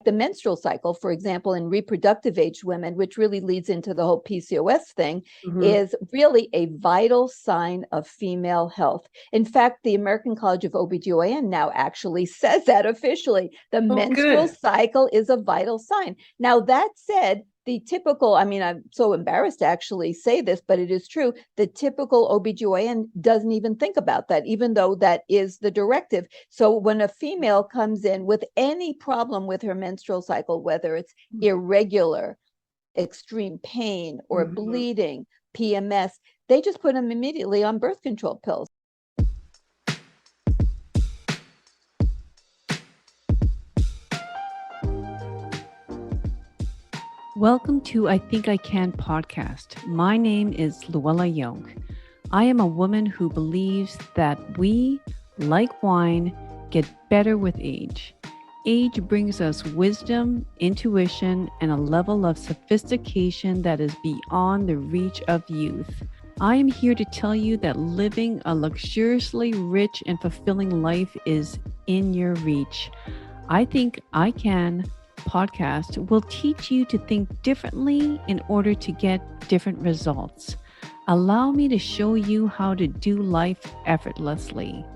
the menstrual cycle, for example, in reproductive age women, which really leads into the whole PCOS thing, is really a vital sign of female health. In fact, the American College of OB-GYN now actually says that officially. The Oh, menstrual good. cycle is a vital sign. Now, that said, the typical, I mean, I'm so embarrassed to actually say this, but it is true. The typical OB-GYN doesn't even think about that, even though that is the directive. So when a female comes in with any problem with her menstrual cycle, whether it's irregular, extreme pain, or Mhm. bleeding, PMS, they just put them immediately on birth control pills. Welcome to I Think I Can podcast. My name is Luella Young. I am a woman who believes that we, like wine, get better with age. Age brings us wisdom, intuition, and a level of sophistication that is beyond the reach of youth. I am here to tell you that living a luxuriously rich and fulfilling life is in your reach. I Think I Can podcast will teach you to think differently in order to get different results. Allow me to show you how to do life effortlessly.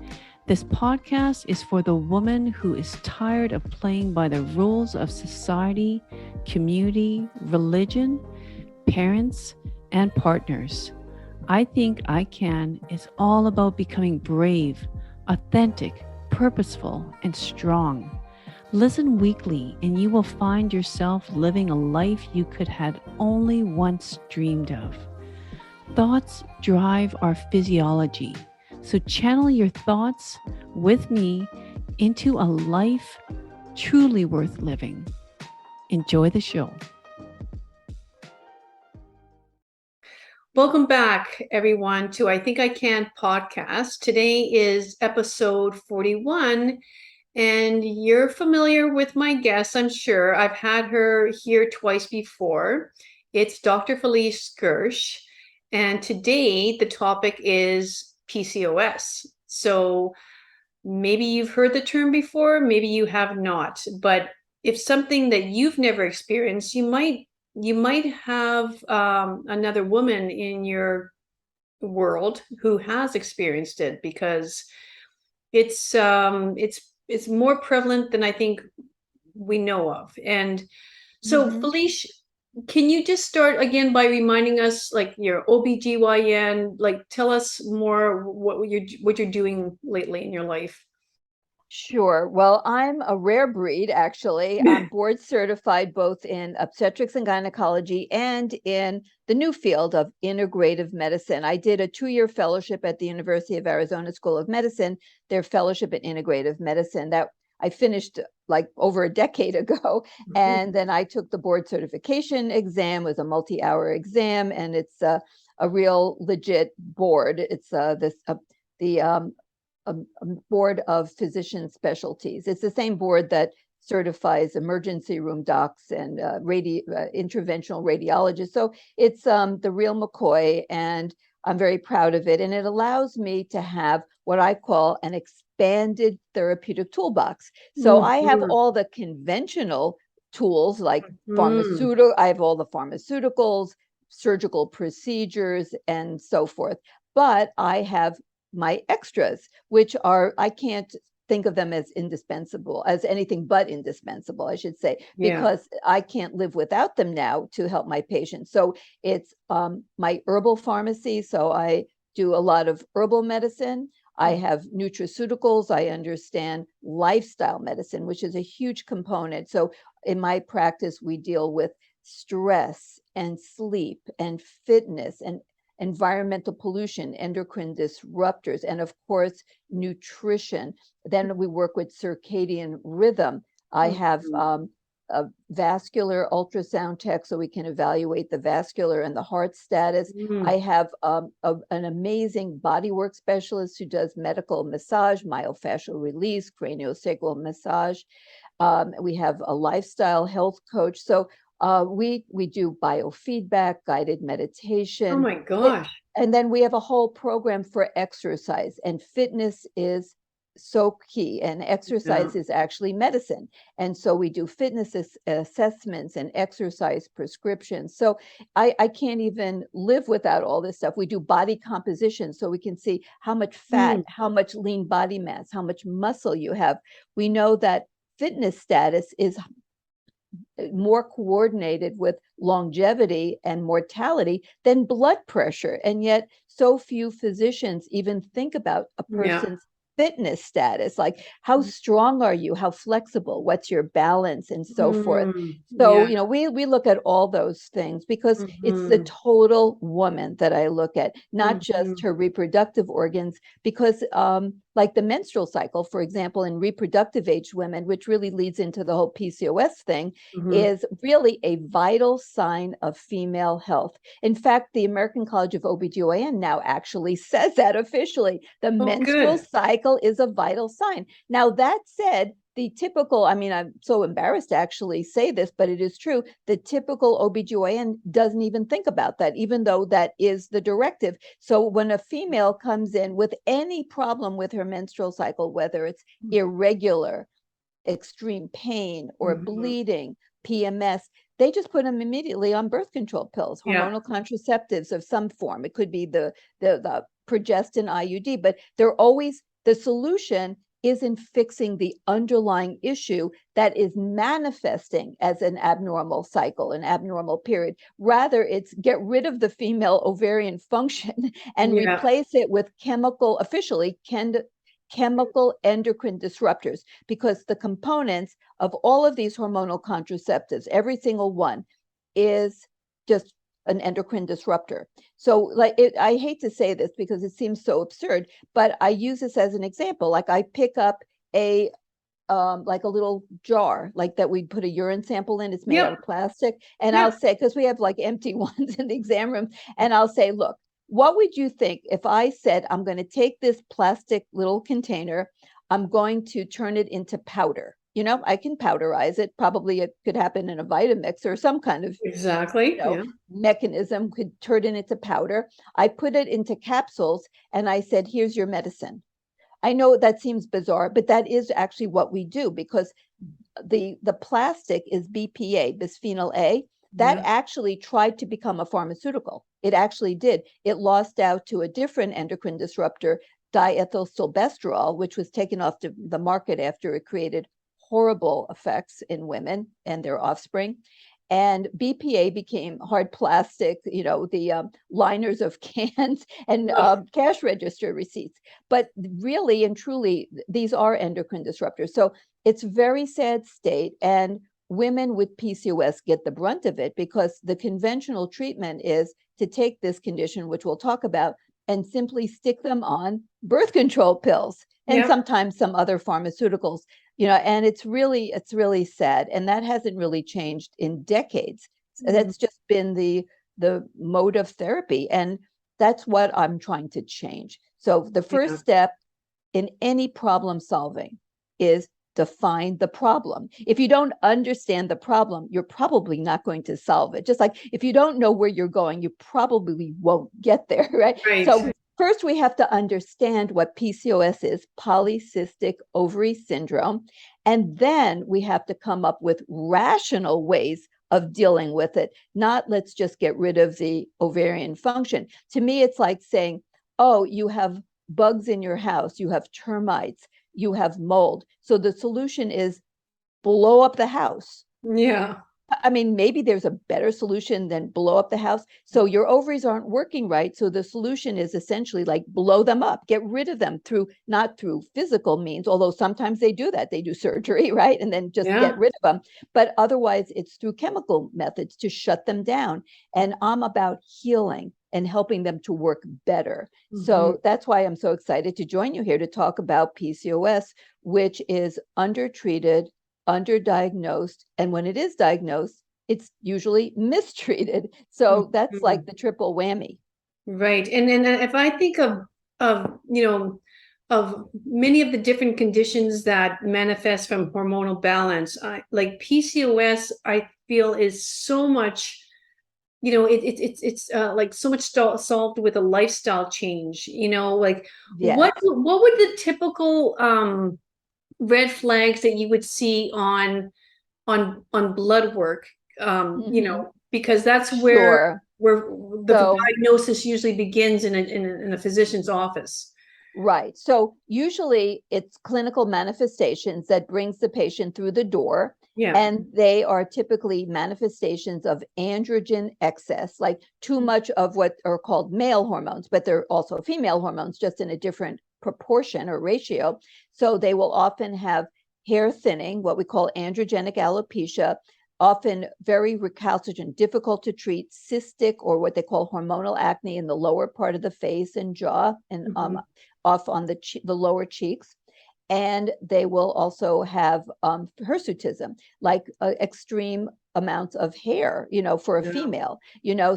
This podcast is for the woman who is tired of playing by the rules of society, community, religion, parents, and partners. I Think I Can is all about becoming brave, authentic, purposeful, and strong. Listen weekly and you will find yourself living a life you could have only once dreamed of. Thoughts drive our physiology. So channel your thoughts with me into a life truly worth living. Enjoy the show. Welcome back, everyone, to I Think I Can podcast. Today is episode 41, and you're familiar with my guest, I'm sure. I've had her here twice before. It's Dr. Felice Gersh, and today the topic is PCOS. So maybe you've heard the term before, maybe you have not, but if something that you've never experienced, you might have another woman in your world who has experienced it, because it's more prevalent than I think we know of. And so, Mm-hmm. Felice, can you just start again by reminding us, like, your OB-GYN, like, tell us more what you're doing lately in your life? Sure. Well, I'm a rare breed, actually. I'm board certified both in obstetrics and gynecology and in the new field of integrative medicine. I did a 2-year fellowship at the University of Arizona School of Medicine, their fellowship in integrative medicine that I finished like over a decade ago. And then I took the board certification exam. It was a multi-hour exam, and it's a real legit board. It's the a board of physician specialties. It's the same board that certifies emergency room docs and interventional radiologists. So it's the real McCoy, and I'm very proud of it. And it allows me to have what I call an expanded therapeutic toolbox. So I have Mhm. all the conventional tools like Mhm. I have all the pharmaceuticals, surgical procedures, and so forth. But I have my extras, which are, I can't think of them as indispensable, as anything but indispensable, I should say, Yeah. because I can't live without them now to help my patients. So it's my herbal pharmacy. So I do a lot of herbal medicine. I have nutraceuticals. I understand lifestyle medicine, which is a huge component. So in my practice, we deal with stress and sleep and fitness and environmental pollution, endocrine disruptors, and of course, nutrition. Then we work with circadian rhythm. I have Mhm. a vascular ultrasound tech so we can evaluate the vascular and the heart status. Mhm. I have an amazing bodywork specialist who does medical massage, myofascial release, craniosacral massage. We have a lifestyle health coach. So we do biofeedback, guided Oh meditation, my gosh. and then we have a whole program for exercise. And fitness is so key, and exercise Yeah. is actually medicine. And so we do fitness assessments and exercise prescriptions. So I can't even live without all this stuff. We do body composition so we can see how much fat, Mm. how much lean body mass, how much muscle you have. We know that fitness status is more coordinated with longevity and mortality than blood pressure. And yet, so few physicians even think about a Yeah. person's fitness status, like how strong are you, how flexible, what's your balance, and so forth. Mm. So, Yeah. we look at all those things because it's the Mhm. total woman that I look at, not just Mhm. her reproductive organs, because like the menstrual cycle, for example, in reproductive age women, which really leads into the whole PCOS thing, Mhm. is really a vital sign of female health. In fact, the American College of OB-GYN now actually says that officially. The Oh, menstrual good. cycle is a vital sign. Now, that said, the typical, I mean, I'm so embarrassed to actually say this, but it is true. The typical OB-GYN doesn't even think about that, even though that is the directive. So when a female comes in with any problem with her menstrual cycle, whether it's irregular, extreme pain, or Mhm. bleeding, PMS, they just put them immediately on birth control pills, Yeah. hormonal contraceptives of some form. It could be the progestin IUD, but they're always, the solution isn't fixing the underlying issue that is manifesting as an abnormal cycle, an abnormal period. Rather, it's get rid of the female ovarian function and Yeah. replace it with officially chemical endocrine disruptors, because the components of all of these hormonal contraceptives, every single one, is just an endocrine disruptor. So, like, I hate to say this because it seems so absurd, but I use this as an example. Like, I pick up a like a little jar, like that we'd put a urine sample in. It's made out Yep. of plastic, and I'll Yep. say, because we have like empty ones in the exam room, and I'll say, look, what would you think if I said, I'm going to take this plastic little container, I'm going to turn it into powder? I can powderize it. Probably it could happen in a Vitamix or some kind of, Exactly. Yeah. mechanism could turn it into powder. I put it into capsules and I said, here's your medicine. I know that seems bizarre, but that is actually what we do, because the plastic is BPA, bisphenol A. That Yeah. actually tried to become a pharmaceutical. It actually did. It lost out to a different endocrine disruptor, diethylstilbestrol, which was taken off the market after it created horrible effects in women and their offspring. And BPA became hard plastic, the liners of cans and Ugh. cash register receipts. But really and truly, these are endocrine disruptors. So it's very sad state. And women with PCOS get the brunt of it, because the conventional treatment is to take this condition, which we'll talk about, and simply stick them on birth control pills and Yep. sometimes some other pharmaceuticals. And it's really sad, and that hasn't really changed in decades. Mhm. That's just been the mode of therapy, and that's what I'm trying to change. So the first Yeah. step in any problem solving is define the problem. If you don't understand the problem, you're probably not going to solve it. Just like if you don't know where you're going, you probably won't get there, right? So Right. first we have to understand what PCOS is, polycystic ovary syndrome, and then we have to come up with rational ways of dealing with it, not let's just get rid of the ovarian function. To me, it's like saying, oh, you have bugs in your house, you have termites, you have mold. So the solution is blow up the house. Yeah. I mean, maybe there's a better solution than blow up the house. So your ovaries aren't working right. So the solution is essentially like blow them up, get rid of them through, not through physical means, although sometimes they do that. They do surgery, right? And then just get Yeah. rid of them. But otherwise, it's through chemical methods to shut them down. And I'm about healing and helping them to work better. Mhm. So that's why I'm so excited to join you here to talk about PCOS, which is undertreated, underdiagnosed, and when it is diagnosed, it's usually mistreated. So that's like Mhm. the triple whammy. Right. And then if I think of of many of the different conditions that manifest from hormonal balance, like PCOS, I feel is so much it's like so much solved with a lifestyle change, like Yes. what would the typical red flags that you would see on blood work, Hmm. because that's Sure. where the So diagnosis usually begins in a physician's office. right. So usually it's clinical manifestations that brings the patient through the door, Yeah. and they are typically manifestations of androgen excess, like too much of what are called male hormones, but they're also female hormones, just in a different proportion or ratio. So they will often have hair thinning, what we call androgenic alopecia, often very recalcitrant, difficult to treat, cystic, or what they call hormonal acne in the lower part of the face and jaw, and Mhm. off on the lower cheeks. And they will also have hirsutism, like extreme amounts of hair, for a Yeah. female,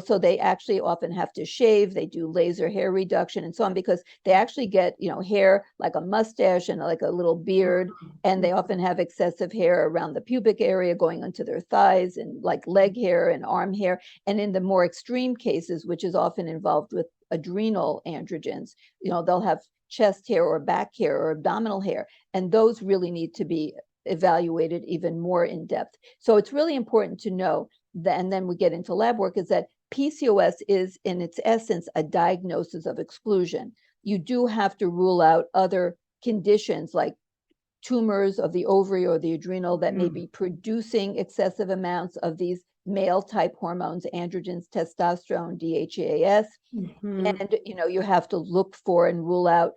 so they actually often have to shave. They do laser hair reduction and so on, because they actually get, hair like a mustache and like a little beard. And they often have excessive hair around the pubic area going onto their thighs, and like leg hair and arm hair. And in the more extreme cases, which is often involved with adrenal androgens, they'll have chest hair or back hair or abdominal hair, and those really need to be evaluated even more in depth. So it's really important to know that, and then we get into lab work, is that PCOS is in its essence a diagnosis of exclusion. You do have to rule out other conditions like tumors of the ovary or the adrenal that may be producing excessive amounts of these male type hormones, androgens, testosterone, DHEAS. Mhm. And you have to look for and rule out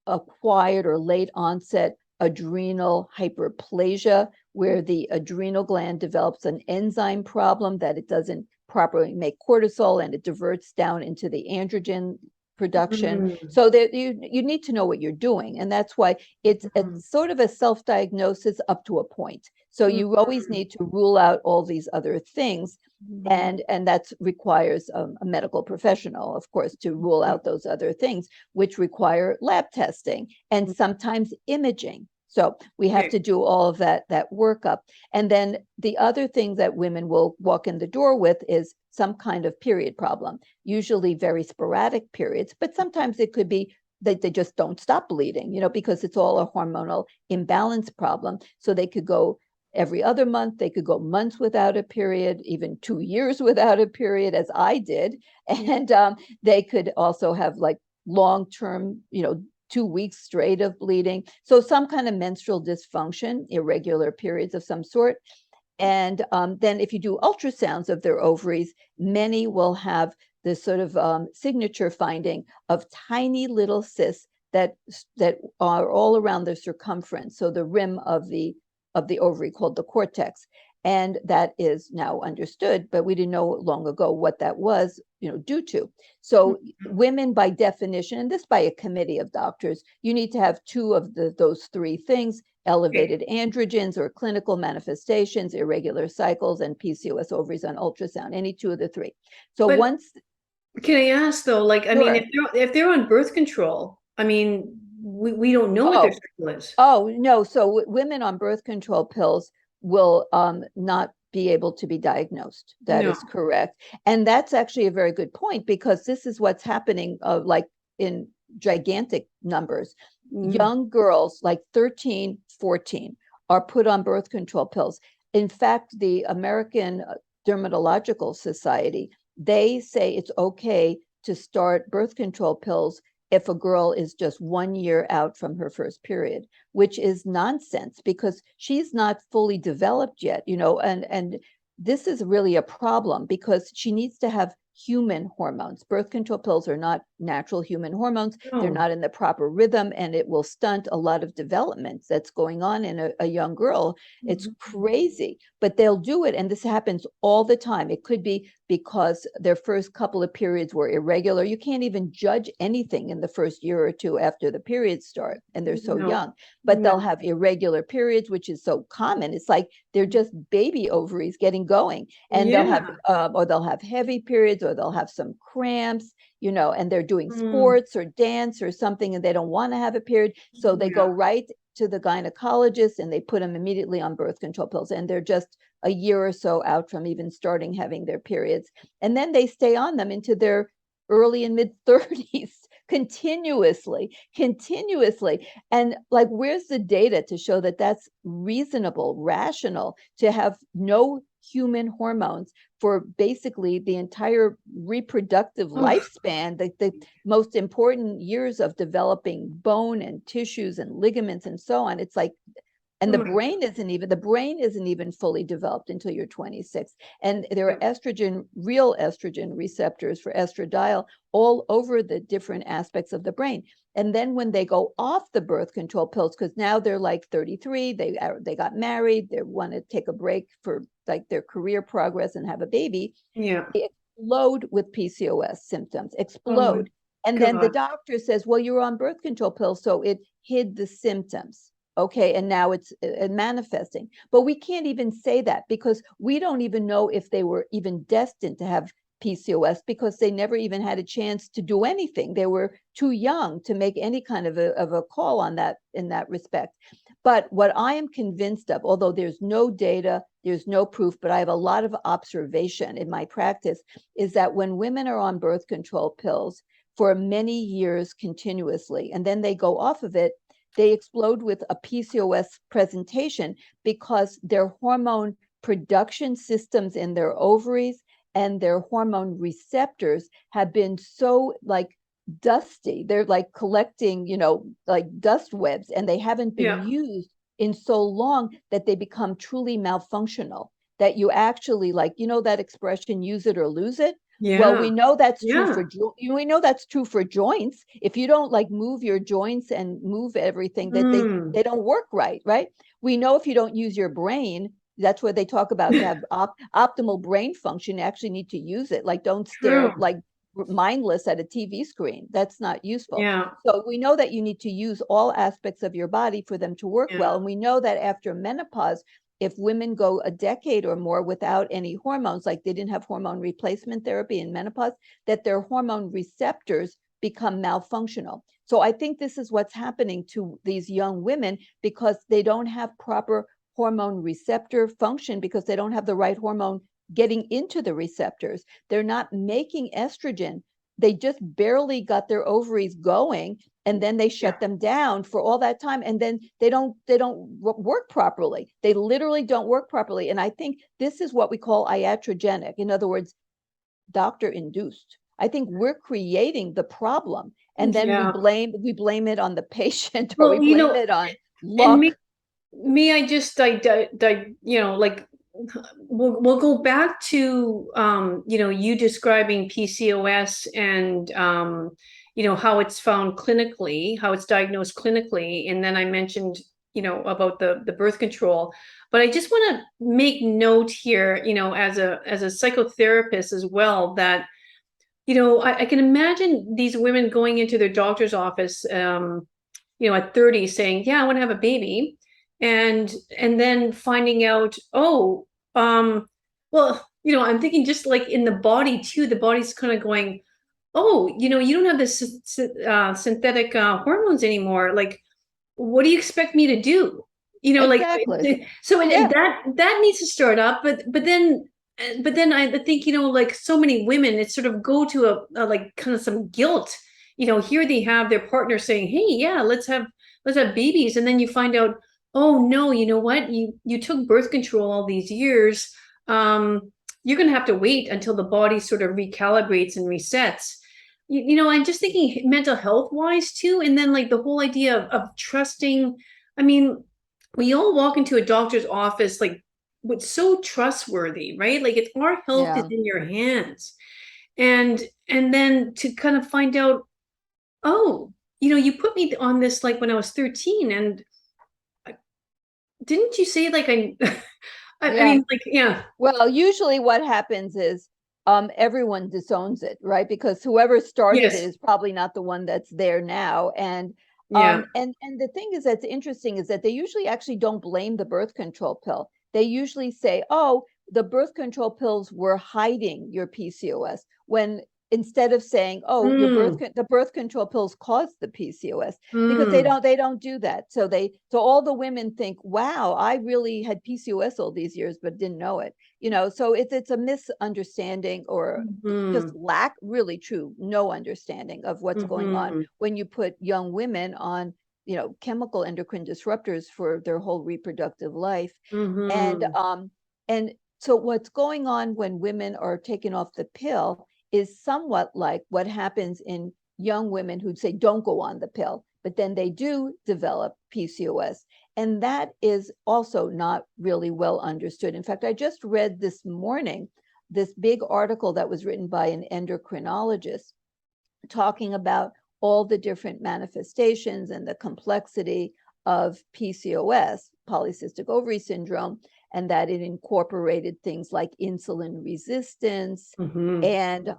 acquired or late onset adrenal hyperplasia, where the adrenal gland develops an enzyme problem that it doesn't properly make cortisol, and it diverts down into the androgen production. Mhm. So that you need to know what you're doing, and that's why it's Mhm. sort of a self-diagnosis up to a point. So you always Mhm. need to rule out all these other things, Mhm. and that requires a medical professional, of course, to rule out those other things, which require lab testing and sometimes imaging. So we have Okay. to do all of that workup. And then the other thing that women will walk in the door with is some kind of period problem, usually very sporadic periods, but sometimes it could be that they just don't stop bleeding, because it's all a hormonal imbalance problem. So they could go every other month, they could go months without a period, even 2 years without a period, as I did. And they could also have like long-term, 2 weeks straight of bleeding. So some kind of menstrual dysfunction, irregular periods of some sort. And then if you do ultrasounds of their ovaries, many will have this sort of signature finding of tiny little cysts that are all around the circumference, so the rim of the ovary, called the cortex. And that is now understood, but we didn't know long ago what that was, due to. So women, by definition, and this by a committee of doctors, you need to have two of those three things: Okay. elevated androgens or clinical manifestations, irregular cycles, and PCOS ovaries on ultrasound, any two of the three. So But once, can I ask though, like, I mean, sure. if they're on birth control, I mean, we don't know what their Oh, cycle is. oh, no. So women on birth control pills will not be able to be diagnosed. That No. is correct. And that's actually a very good point, because this is what's happening, like in gigantic numbers. Mm. Young girls like 13, 14 are put on birth control pills. In fact, the American Dermatological Society, they say it's okay to start birth control pills if a girl is just 1 year out from her first period, which is nonsense, because she's not fully developed yet, and this is really a problem, because she needs to have human hormones. Birth control pills are not natural human hormones. They're Oh. not in the proper rhythm, and it will stunt a lot of development that's going on in a young girl. It's Mhm. crazy, but they'll do it. And this happens all the time. It could be because their first couple of periods were irregular. You can't even judge anything in the first year or two after the periods start, and they're so No. young. But No. they'll have irregular periods, which is so common. It's like they're just baby ovaries getting going, and they'll have, Yeah. or they'll have heavy periods, or they'll have some cramps, and they're doing Mm. sports or dance or something, and they don't want to have a period. So they Yeah. go right to the gynecologist, and they put them immediately on birth control pills, and they're just a year or so out from even starting having their periods. And then they stay on them into their early and mid 30s continuously. And like, where's the data to show that that's reasonable, rational, to have no human hormones for basically the entire reproductive lifespan, the most important years of developing bone and tissues and ligaments and so on? It's like, and the brain isn't even fully developed until you're 26. And there are real estrogen receptors for estradiol all over the different aspects of the brain. And then when they go off the birth control pills, because now they're like 33, they got married, they want to take a break for like their career progress and have a baby. Yeah. They explode with PCOS symptoms, explode. And God. then the doctor says, well, you're on birth control pills, so it hid the symptoms. Okay, and now it's manifesting. But we can't even say that, because we don't even know if they were even destined to have PCOS, because they never even had a chance to do anything. They were too young to make any kind of a call on that in that respect. But what I am convinced of, although there's no data, there's no proof, but I have a lot of observation in my practice, is that when women are on birth control pills for many years continuously, and then they go off of it, they explode with a PCOS presentation, because their hormone production systems in their ovaries and their hormone receptors have been so like dusty. They're like collecting, like dust webs, and they haven't been used in so long that they become truly malfunctional. That you actually, like, that expression, use it or lose it. Yeah. Well, we know that's true for joints. If you don't like move your joints and move everything, that they don't work right. We know if you don't use your brain, that's what they talk about, to have optimal brain function, you actually need to use it. Like, don't stare like mindless at a TV screen. That's not useful. Yeah. So we know that you need to use all aspects of your body for them to work well. And we know that after menopause, if women go a decade or more without any hormones, like they didn't have hormone replacement therapy in menopause, that their hormone receptors become malfunctional. So I think this is what's happening to these young women, because they don't have proper hormone receptor function, because they don't have the right hormone getting into the receptors. They're not making estrogen. They just barely got their ovaries going, and then they shut them down for all that time, and then they don't work properly. They literally don't work properly. And I think this is what we call iatrogenic. In other words, doctor induced. I think we're creating the problem, and then we blame it on the patient, or we blame it on luck. Me, I just like, we'll go back to you describing PCOS and how it's found clinically, how it's diagnosed clinically, and then I mentioned about the birth control. But I just want to make note here, as a psychotherapist as well, that I can imagine these women going into their doctor's office at 30 saying, yeah, I want to have a baby, and then finding out, well, I'm thinking, just like in the body too, the body's kind of going, oh, you don't have this synthetic hormones anymore. Like, what do you expect me to do? Exactly. Like, so that needs to start up. But then I think, like so many women, it sort of go to a like kind of some guilt. Here they have their partner saying, hey, yeah, let's have babies. And then you find out, oh no, you know what? You took birth control all these years. You're going to have to wait until the body sort of recalibrates and resets. I'm just thinking mental health wise too. And then like the whole idea of trusting. I mean, we all walk into a doctor's office like what's so trustworthy, right? Like, it's our health is in your hands. And then to kind of find out, oh, you put me on this like when I was 13, and didn't you say like I mean, like, yeah. Well, usually what happens is everyone disowns it, right? Because whoever started it is probably not the one that's there now. And and the thing is that's interesting is that they usually actually don't blame the birth control pill. They usually say, oh, the birth control pills were hiding your PCOS, when instead of saying, oh, the birth control pills cause the PCOS, because they don't do that. So all the women think, wow, I really had PCOS all these years, but didn't know it. So it's a misunderstanding, or just lack, really true, no understanding of what's going on when you put young women on, chemical endocrine disruptors for their whole reproductive life. And so what's going on when women are taken off the pill is somewhat like what happens in young women who say don't go on the pill, but then they do develop PCOS. And that is also not really well understood. In fact, I just read this morning this big article that was written by an endocrinologist talking about all the different manifestations and the complexity of PCOS, polycystic ovary syndrome, and that it incorporated things like insulin resistance and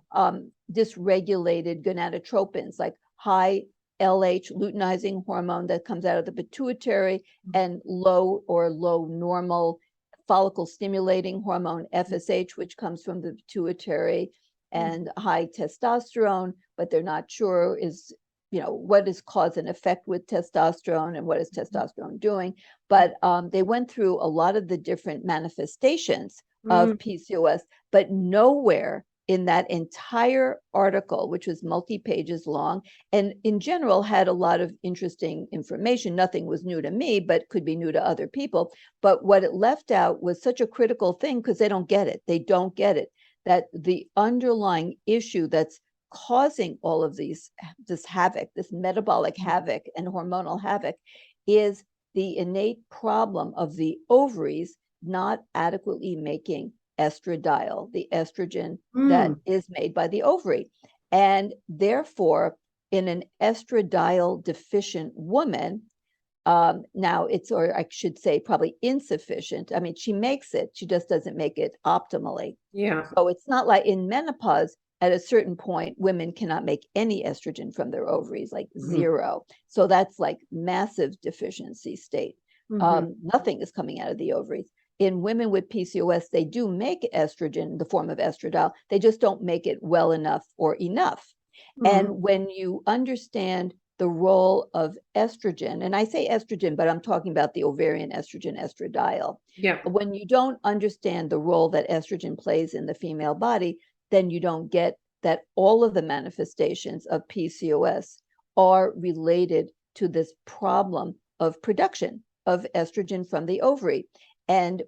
dysregulated gonadotropins, like high LH, luteinizing hormone that comes out of the pituitary, and low normal follicle stimulating hormone, FSH, which comes from the pituitary, and high testosterone, but they're not sure what is cause and effect with testosterone and what is testosterone doing. But they went through a lot of the different manifestations of PCOS, but nowhere in that entire article, which was multi-pages long, and in general had a lot of interesting information. Nothing was new to me, but could be new to other people. But what it left out was such a critical thing, because they don't get it. They don't get it, that the underlying issue that's causing all of this havoc, this metabolic havoc and hormonal havoc, is the innate problem of the ovaries not adequately making estradiol, the estrogen that is made by the ovary. And therefore, in an estradiol deficient woman, now it's, or I should say probably insufficient. I mean, she makes it, she just doesn't make it optimally. Yeah. So it's not like in menopause, at a certain point, women cannot make any estrogen from their ovaries, like zero. So that's like massive deficiency state. Nothing is coming out of the ovaries. In women with PCOS, they do make estrogen in the form of estradiol. They just don't make it well enough or enough. And when you understand the role of estrogen, and I say estrogen, but I'm talking about the ovarian estrogen, estradiol. Yeah. When you don't understand the role that estrogen plays in the female body, then you don't get that all of the manifestations of PCOS are related to this problem of production of estrogen from the ovary. And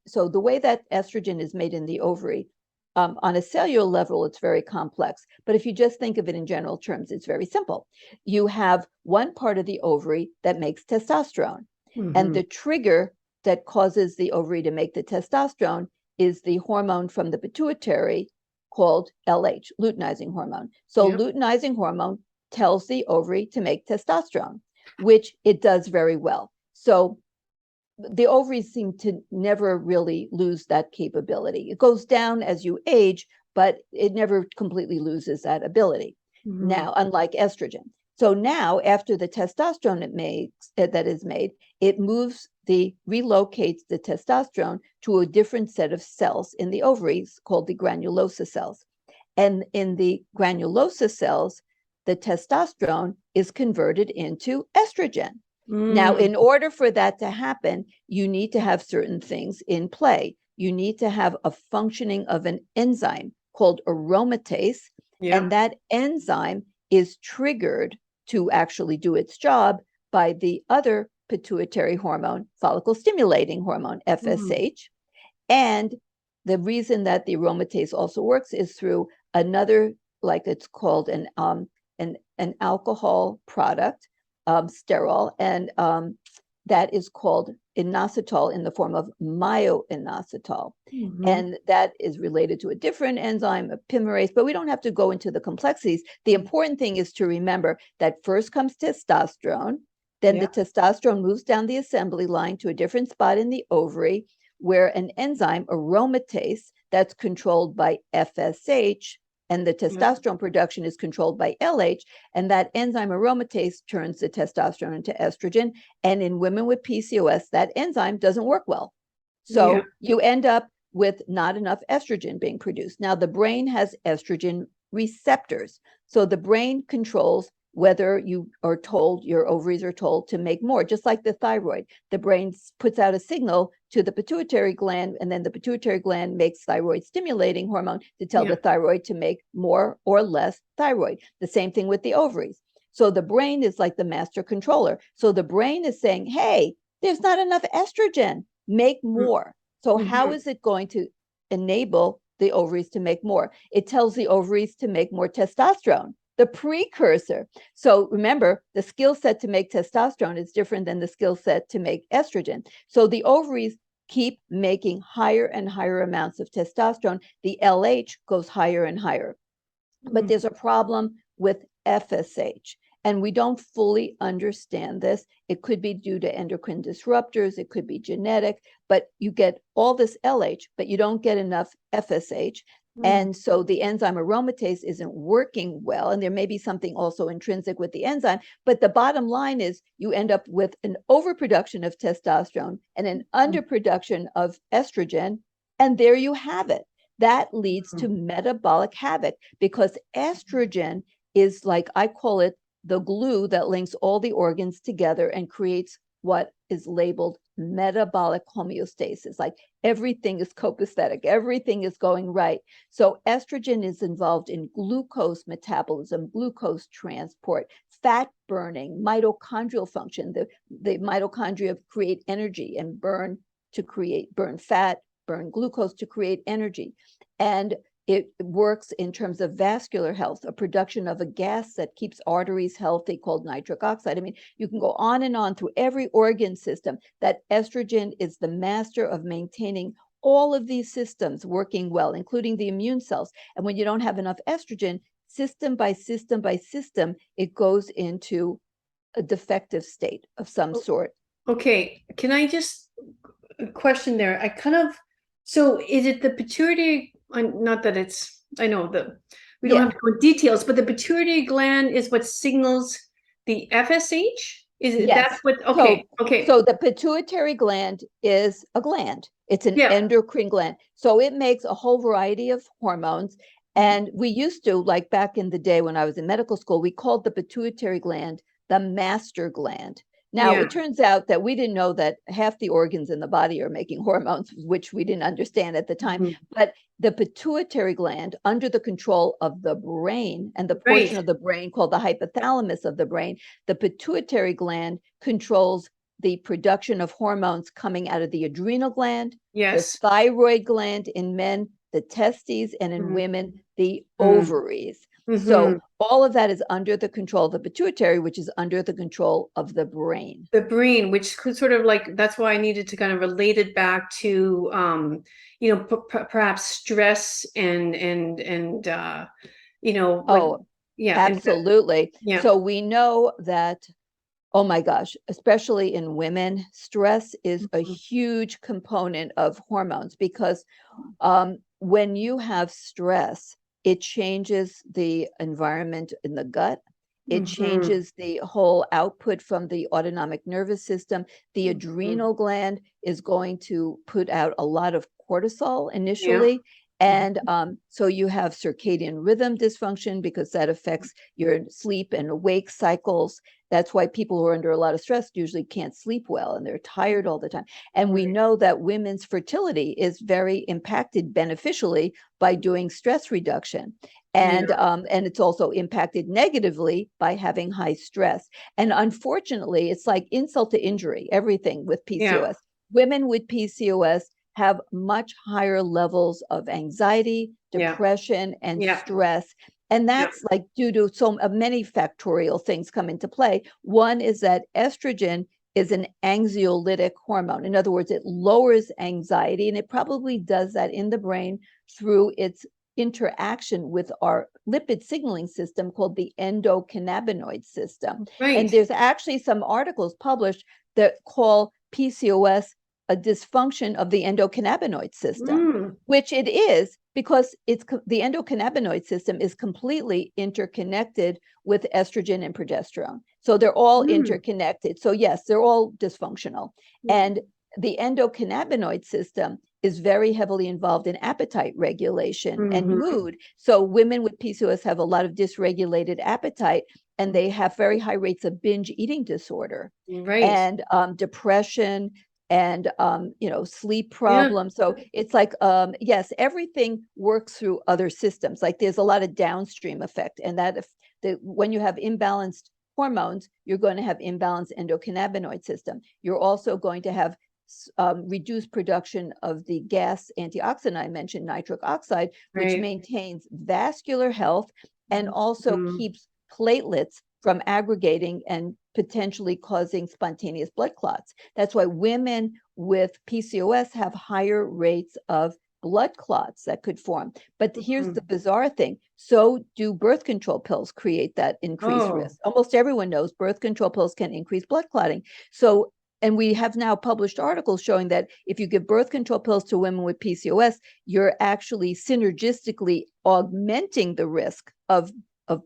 so the way that estrogen is made in the ovary, on a cellular level, it's very complex. But if you just think of it in general terms, it's very simple. You have one part of the ovary that makes testosterone, and the trigger that causes the ovary to make the testosterone is the hormone from the pituitary called LH, luteinizing hormone. So luteinizing hormone tells the ovary to make testosterone, which it does very well. So the ovaries seem to never really lose that capability. It goes down as you age, but it never completely loses that ability. Now, unlike estrogen. So now, after the testosterone that is made, it relocates the testosterone to a different set of cells in the ovaries called the granulosa cells. And in the granulosa cells, the testosterone is converted into estrogen. Now, in order for that to happen, you need to have certain things in play. You need to have a functioning of an enzyme called aromatase, and that enzyme is triggered to actually do its job by the other pituitary hormone, follicle stimulating hormone, FSH. And the reason that the aromatase also works is through another, like it's called an alcohol product, sterol, and that is called inositol in the form of myoinositol. And that is related to a different enzyme, a polymerase, but we don't have to go into the complexities. The important thing is to remember that first comes testosterone, then the testosterone moves down the assembly line to a different spot in the ovary, where an enzyme, aromatase, that's controlled by FSH, and the testosterone production is controlled by LH, and that enzyme aromatase turns the testosterone into estrogen. And in women with PCOS, that enzyme doesn't work well. So you end up with not enough estrogen being produced. Now, the brain has estrogen receptors. So the brain controls whether you are told, your ovaries are told to make more, just like the thyroid. The brain puts out a signal to the pituitary gland, and then the pituitary gland makes thyroid stimulating hormone to tell the thyroid to make more or less thyroid. The same thing with the ovaries. So the brain is like the master controller. So the brain is saying, hey, there's not enough estrogen, make more. So how is it going to enable the ovaries to make more? It tells the ovaries to make more testosterone, the precursor. So remember, the skill set to make testosterone is different than the skill set to make estrogen. So the ovaries keep making higher and higher amounts of testosterone. The LH goes higher and higher. But there's a problem with FSH. And we don't fully understand this. It could be due to endocrine disruptors. It could be genetic, but you get all this LH, but you don't get enough FSH. And so the enzyme aromatase isn't working well. And there may be something also intrinsic with the enzyme. But the bottom line is you end up with an overproduction of testosterone and an underproduction of estrogen. And there you have it. That leads to metabolic havoc, because estrogen is, like I call it, the glue that links all the organs together and creates what is labeled metabolic homeostasis. Like everything is copacetic, everything is going right. So estrogen is involved in glucose metabolism, glucose transport, fat burning, mitochondrial function. The mitochondria create energy and burn fat, burn glucose to create energy. And it works in terms of vascular health, a production of a gas that keeps arteries healthy called nitric oxide. I mean, you can go on and on through every organ system. That estrogen is the master of maintaining all of these systems working well, including the immune cells. And when you don't have enough estrogen, system by system by system, it goes into a defective state of some sort. Okay, can I just question there? So is it the pituitary? Not that it's, I know that we don't have to go into details, but the pituitary gland is what signals the FSH? Is it Yes. that's what, okay, okay. So the pituitary gland is a gland. It's an endocrine gland. So it makes a whole variety of hormones. And we used to, like back in the day when I was in medical school, we called the pituitary gland the master gland. Now, it turns out that we didn't know that half the organs in the body are making hormones, which we didn't understand at the time. But the pituitary gland, under the control of the brain and the portion of the brain called the hypothalamus of the brain, the pituitary gland controls the production of hormones coming out of the adrenal gland, the thyroid gland in men, the testes, and in women, the ovaries. So all of that is under the control of the pituitary, which is under the control of the brain. The brain, which could sort of like, that's why I needed to kind of relate it back to, perhaps stress and absolutely. So we know that, oh my gosh, especially in women, stress is a huge component of hormones, because when you have stress, it changes the environment in the gut. It changes the whole output from the autonomic nervous system. The adrenal gland is going to put out a lot of cortisol initially. And so you have circadian rhythm dysfunction, because that affects your sleep and awake cycles. That's why people who are under a lot of stress usually can't sleep well, and they're tired all the time. And we know that women's fertility is very impacted beneficially by doing stress reduction. And it's also impacted negatively by having high stress. And unfortunately, it's like insult to injury, everything with PCOS. Women with PCOS have much higher levels of anxiety, depression, and stress. And that's like due to so many factorial things come into play. One is that estrogen is an anxiolytic hormone. In other words, it lowers anxiety, and it probably does that in the brain through its interaction with our lipid signaling system called the endocannabinoid system. And there's actually some articles published that call PCOS a dysfunction of the endocannabinoid system, which it is, because the endocannabinoid system is completely interconnected with estrogen and progesterone. So they're all interconnected. So yes, they're all dysfunctional. And the endocannabinoid system is very heavily involved in appetite regulation and mood. So women with PCOS have a lot of dysregulated appetite, and they have very high rates of binge eating disorder and depression and sleep problems. So it's like yes, everything works through other systems. Like there's a lot of downstream effect, and that if when you have imbalanced hormones, you're going to have imbalanced endocannabinoid system. You're also going to have reduced production of the gas antioxidant I mentioned, nitric oxide, which maintains vascular health and also keeps platelets from aggregating and potentially causing spontaneous blood clots. That's why women with PCOS have higher rates of blood clots that could form. But here's the bizarre thing. So do birth control pills create that increased risk? Almost everyone knows birth control pills can increase blood clotting. So, and we have now published articles showing that if you give birth control pills to women with PCOS, you're actually synergistically augmenting the risk of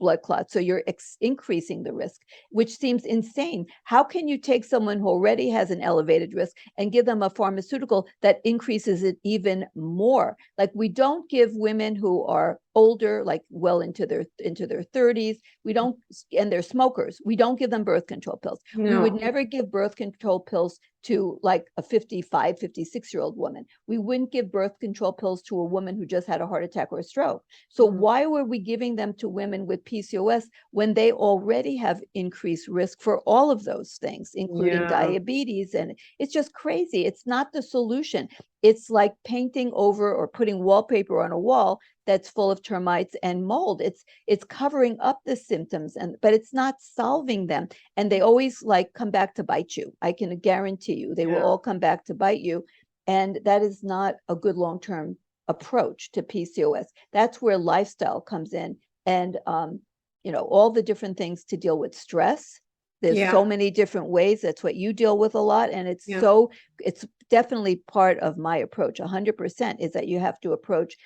blood clots. So you're increasing the risk, which seems insane. How can you take someone who already has an elevated risk and give them a pharmaceutical that increases it even more? Like we don't give women who are older, like well into their 30s, we don't, and they're smokers, we don't give them birth control pills. We would never give birth control pills to like a 55, 56-year-old woman. We wouldn't give birth control pills to a woman who just had a heart attack or a stroke. So why were we giving them to women with PCOS when they already have increased risk for all of those things, including diabetes? And it's just crazy. It's not the solution. It's like painting over or putting wallpaper on a wall that's full of termites and mold. It's covering up the symptoms, but it's not solving them. And they always like come back to bite you. I can guarantee you, they will all come back to bite you. And that is not a good long-term approach to PCOS. That's where lifestyle comes in, and all the different things to deal with stress. There's so many different ways. That's what you deal with a lot, and it's definitely part of my approach. 100% is that you have to approach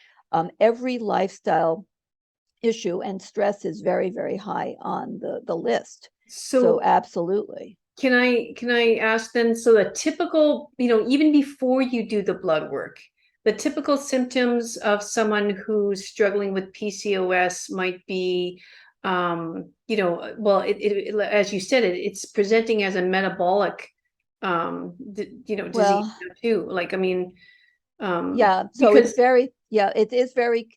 every lifestyle issue, and stress is very, very high on the list. So absolutely. Can I ask then, so the typical, even before you do the blood work, the typical symptoms of someone who's struggling with PCOS might be, well, as you said, it's presenting as a metabolic, disease too. Like, I mean, so it's very, it is very,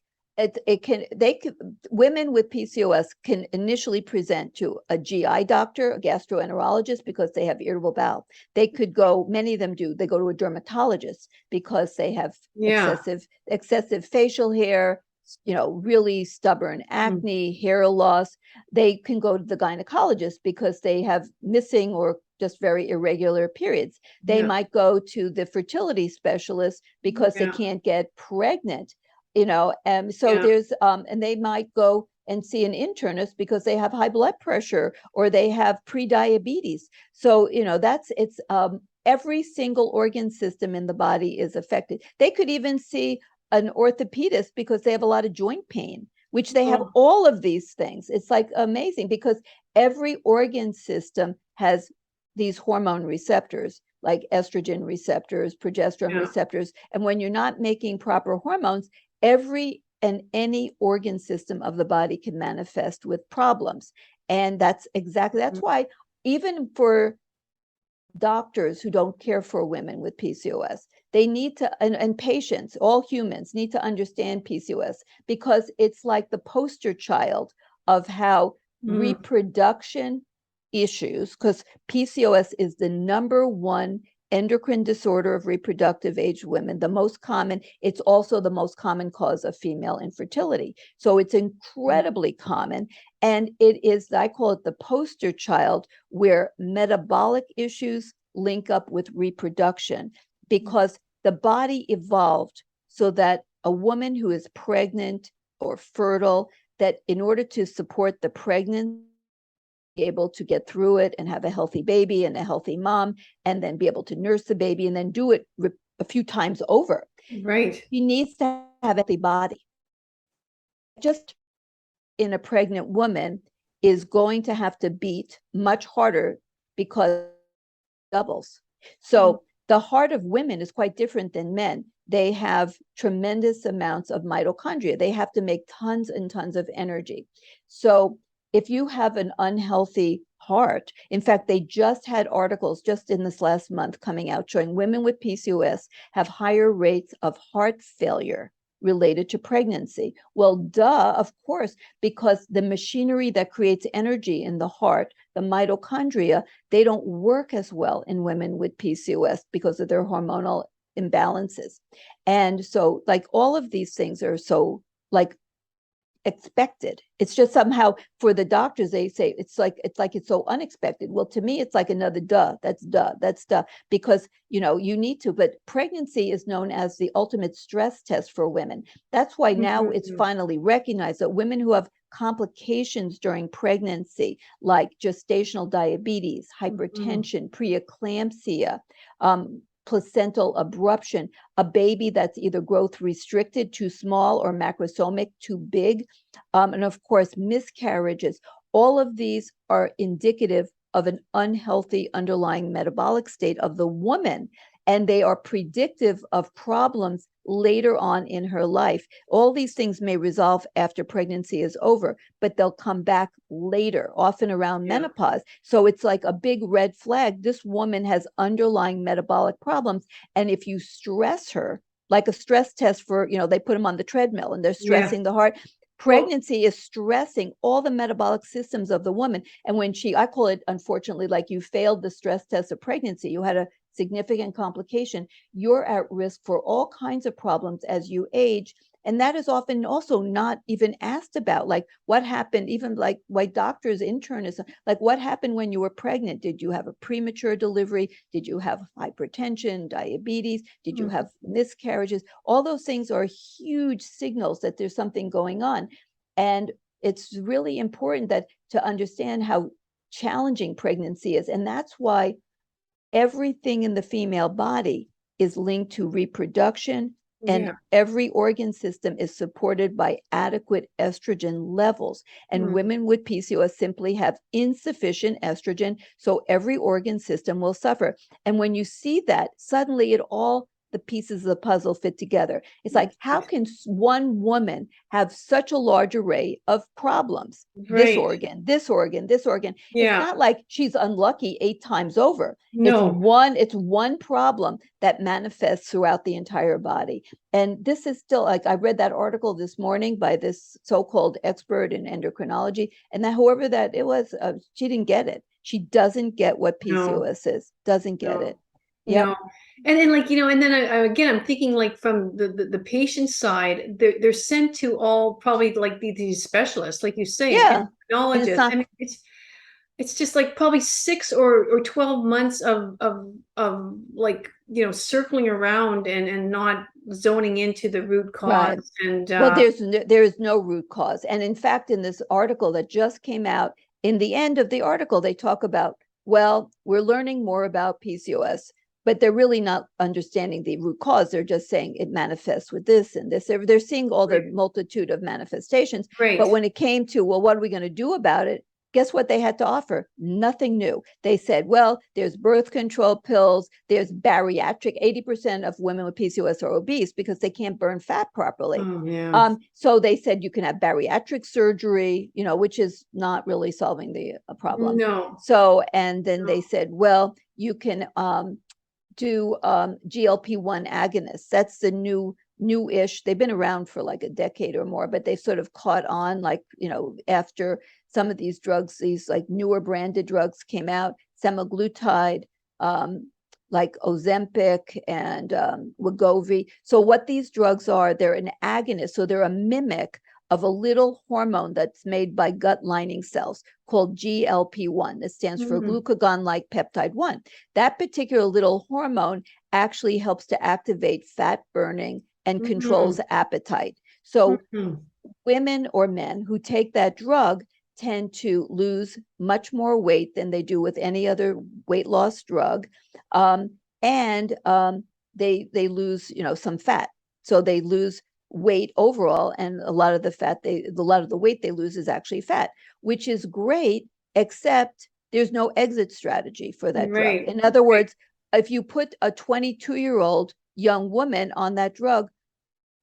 women with PCOS can initially present to a GI doctor, a gastroenterologist, because they have irritable bowel. They could go, many of them do, they go to a dermatologist because they have excessive facial hair, really stubborn acne, hair loss. They can go to the gynecologist because they have missing or just very irregular periods. They might go to the fertility specialist because they can't get pregnant. So there's and they might go and see an internist because they have high blood pressure or they have pre-diabetes. So it's every single organ system in the body is affected. They could even see an orthopedist because they have a lot of joint pain, which they have all of these things. It's like amazing because every organ system has these hormone receptors, like estrogen receptors, progesterone receptors. And when you're not making proper hormones, every and any organ system of the body can manifest with problems. And that's why even for doctors who don't care for women with PCOS, they need to, and patients, all humans need to understand PCOS because it's like the poster child of how reproduction issues, because PCOS is the number one endocrine disorder of reproductive age women, the most common. It's also the most common cause of female infertility. So it's incredibly common. And it is, I call it the poster child where metabolic issues link up with reproduction, because the body evolved so that a woman who is pregnant or fertile, that in order to support the pregnancy, be able to get through it and have a healthy baby and a healthy mom, and then be able to nurse the baby and then do it a few times over. Right. She needs to have a healthy body. Just in a pregnant woman is going to have to beat much harder because doubles. So the heart of women is quite different than men. They have tremendous amounts of mitochondria. They have to make tons and tons of energy. So if you have an unhealthy heart, in fact, they just had articles just in this last month coming out showing women with PCOS have higher rates of heart failure related to pregnancy. Well, duh, of course, because the machinery that creates energy in the heart, the mitochondria, they don't work as well in women with PCOS because of their hormonal imbalances. And so like all of these things are so like expected. It's just somehow for the doctors, they say it's so unexpected. Well, to me, it's like another duh. That's duh. That's duh. Because you need to, but pregnancy is known as the ultimate stress test for women. That's why now it's finally recognized that women who have complications during pregnancy, like gestational diabetes, hypertension, preeclampsia, placental abruption, a baby that's either growth restricted, too small, or macrosomic, too big, and of course, miscarriages. All of these are indicative of an unhealthy underlying metabolic state of the woman, and they are predictive of problems later on in her life. All these things may resolve after pregnancy is over, but they'll come back later, often around menopause. So it's like a big red flag. This woman has underlying metabolic problems. And if you stress her, like a stress test for, they put them on the treadmill and they're stressing the heart. Pregnancy is stressing all the metabolic systems of the woman. And when I call it, unfortunately, like you failed the stress test of pregnancy, you had a significant complication, you're at risk for all kinds of problems as you age. And that is often also not even asked about, like what happened, even like white doctors, internists, like what happened when you were pregnant? Did you have a premature delivery? Did you have hypertension, diabetes? Did you have miscarriages? All those things are huge signals that there's something going on. And it's really important to understand how challenging pregnancy is. And that's why everything in the female body is linked to reproduction, and every organ system is supported by adequate estrogen levels. And women with PCOS simply have insufficient estrogen, so every organ system will suffer. And when you see that, suddenly the pieces of the puzzle fit together. It's like, how can one woman have such a large array of problems? This organ, this organ, this organ. It's not like she's unlucky 8 times over. No. It's one problem that manifests throughout the entire body. And this is still, like, I read that article this morning by this so-called expert in endocrinology, and that whoever that it was, she didn't get it. She doesn't get what PCOS is, doesn't get it. Yeah. And then and then again, I'm thinking like from the patient side, they're sent to all probably like these specialists, like you say, endocrinologists. I mean, it's just like probably 6 or 12 months of like, circling around and not zoning into the root cause. Right. And well, there is no root cause. And in fact, in this article that just came out, in the end of the article, they talk about, well, we're learning more about PCOS, but they're really not understanding the root cause. They're just saying it manifests with this and this. They're seeing all the multitude of manifestations. But when it came to, well, what are we going to do about it? Guess what they had to offer? Nothing new. They said, well, there's birth control pills, there's bariatric. 80% of women with PCOS are obese because they can't burn fat properly. Oh, yeah. So they said you can have bariatric surgery, which is not really solving the problem. No. So, and then they said, well, you can do GLP-1 agonists. That's the new-ish. They've been around for like a decade or more, but they sort of caught on, like, after some of these drugs, these like newer branded drugs came out, semaglutide, like Ozempic and Wegovy. So what these drugs are, they're an agonist. So they're a mimic of a little hormone that's made by gut lining cells called GLP-1. That stands for glucagon-like peptide 1. That particular little hormone actually helps to activate fat burning and controls appetite. So women or men who take that drug tend to lose much more weight than they do with any other weight loss drug. And they lose, some fat. So they lose weight overall, and a lot of the weight they lose is actually fat, which is great, except there's no exit strategy for that drug. In other words, if you put a 22-year-old young woman on that drug,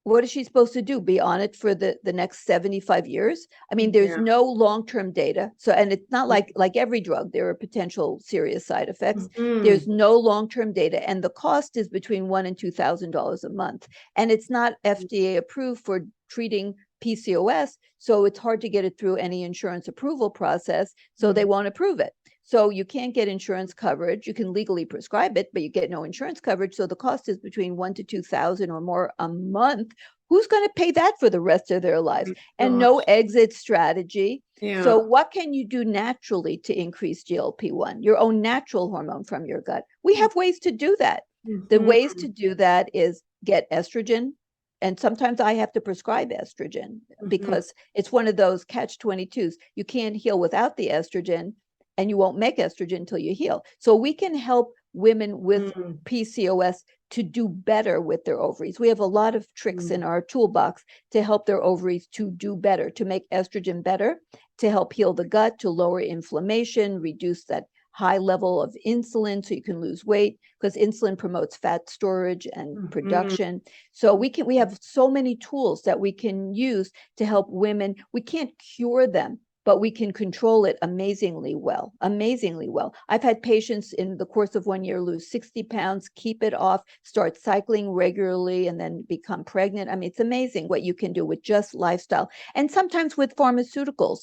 what is she supposed to do? Be on it for the next 75 years? I mean, there's Yeah. no long-term data. So, and it's not like every drug, there are potential serious side effects. There's no long-term data, and the cost is between $1,000 and $2,000 a month. And it's not FDA approved for treating PCOS, so it's hard to get it through any insurance approval process, so they won't approve it. So you can't get insurance coverage. You can legally prescribe it, but you get no insurance coverage. So the cost is between 1,000 to 2,000 or more a month. Who's going to pay that for the rest of their lives? And no exit strategy. Yeah. So what can you do naturally to increase GLP-1, your own natural hormone from your gut? We have ways to do that. The ways to do that is get estrogen. And sometimes I have to prescribe estrogen because it's one of those catch-22s. You can't heal without the estrogen, and you won't make estrogen until you heal. So we can help women with PCOS to do better with their ovaries. We have a lot of tricks in our toolbox to help their ovaries to do better, to make estrogen better, to help heal the gut, to lower inflammation, reduce that high level of insulin so you can lose weight, because insulin promotes fat storage and production. So we have so many tools that we can use to help women. We can't cure them, but we can control it amazingly well. I've had patients in the course of 1 year lose 60 pounds, keep it off, start cycling regularly, and then become pregnant. I mean, it's amazing what you can do with just lifestyle. And sometimes with pharmaceuticals,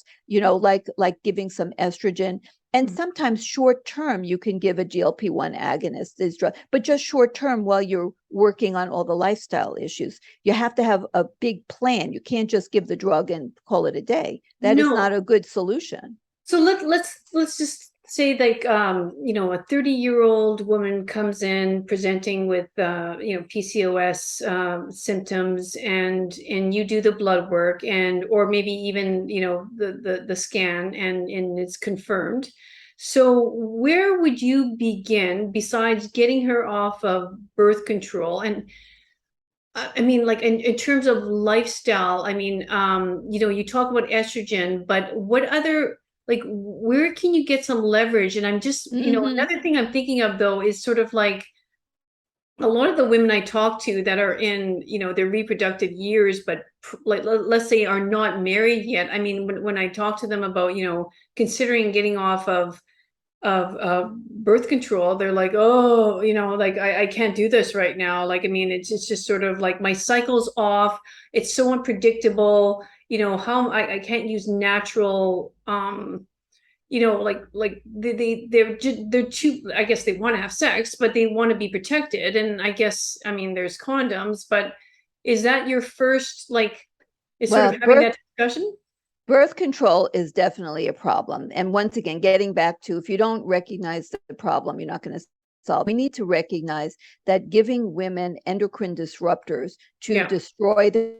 like giving some estrogen. And sometimes short term, you can give a GLP-1 agonist, this drug, but just short term while you're working on all the lifestyle issues. You have to have a big plan. You can't just give the drug and call it a day. That is not a good solution. So let's just say like a 30-year-old woman comes in presenting with PCOS symptoms, and you do the blood work, or maybe even the scan, and it's confirmed. So where would you begin besides getting her off of birth control? And I mean, like in terms of lifestyle, I mean, you talk about estrogen, but what other, like, where can you get some leverage? And I'm just, another thing I'm thinking of though is sort of like a lot of the women I talk to that are in, their reproductive years, but like, let's say are not married yet. I mean, when I talk to them about, considering getting off of birth control, they're like, oh, like I can't do this right now. Like, I mean, it's just sort of like my cycle's off. It's so unpredictable. How I can't use natural, like they're too, I guess they want to have sex, but they want to be protected. And I guess, I mean, there's condoms, but is that your first, like, is sort of having that discussion? Birth control is definitely a problem. And once again, getting back to, if you don't recognize the problem, you're not going to solve. We need to recognize that giving women endocrine disruptors to destroy the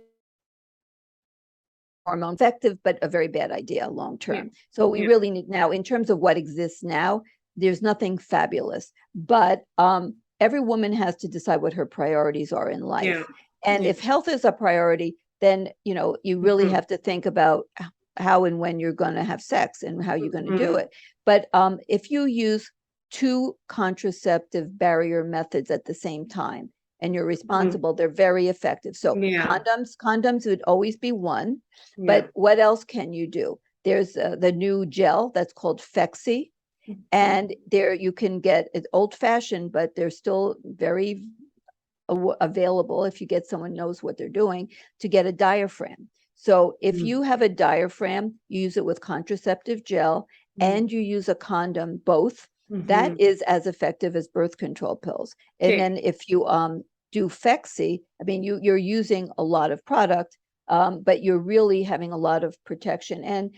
hormone effective, but a very bad idea long term. So we really need, now in terms of what exists now, there's nothing fabulous, but every woman has to decide what her priorities are in life. And if health is a priority, then you really have to think about how and when you're going to have sex and how you're going to do it. But if you use 2 contraceptive barrier methods at the same time and you're responsible, they're very effective. So condoms would always be one, but what else can you do? There's the new gel that's called Phexxi, and there you can get it old fashioned, but they're still very available if you get someone who knows what they're doing, to get a diaphragm. So if you have a diaphragm, you use it with contraceptive gel and you use a condom, both, that is as effective as birth control pills. And then if you do Phexxi, I mean, you're using a lot of product, but you're really having a lot of protection. And,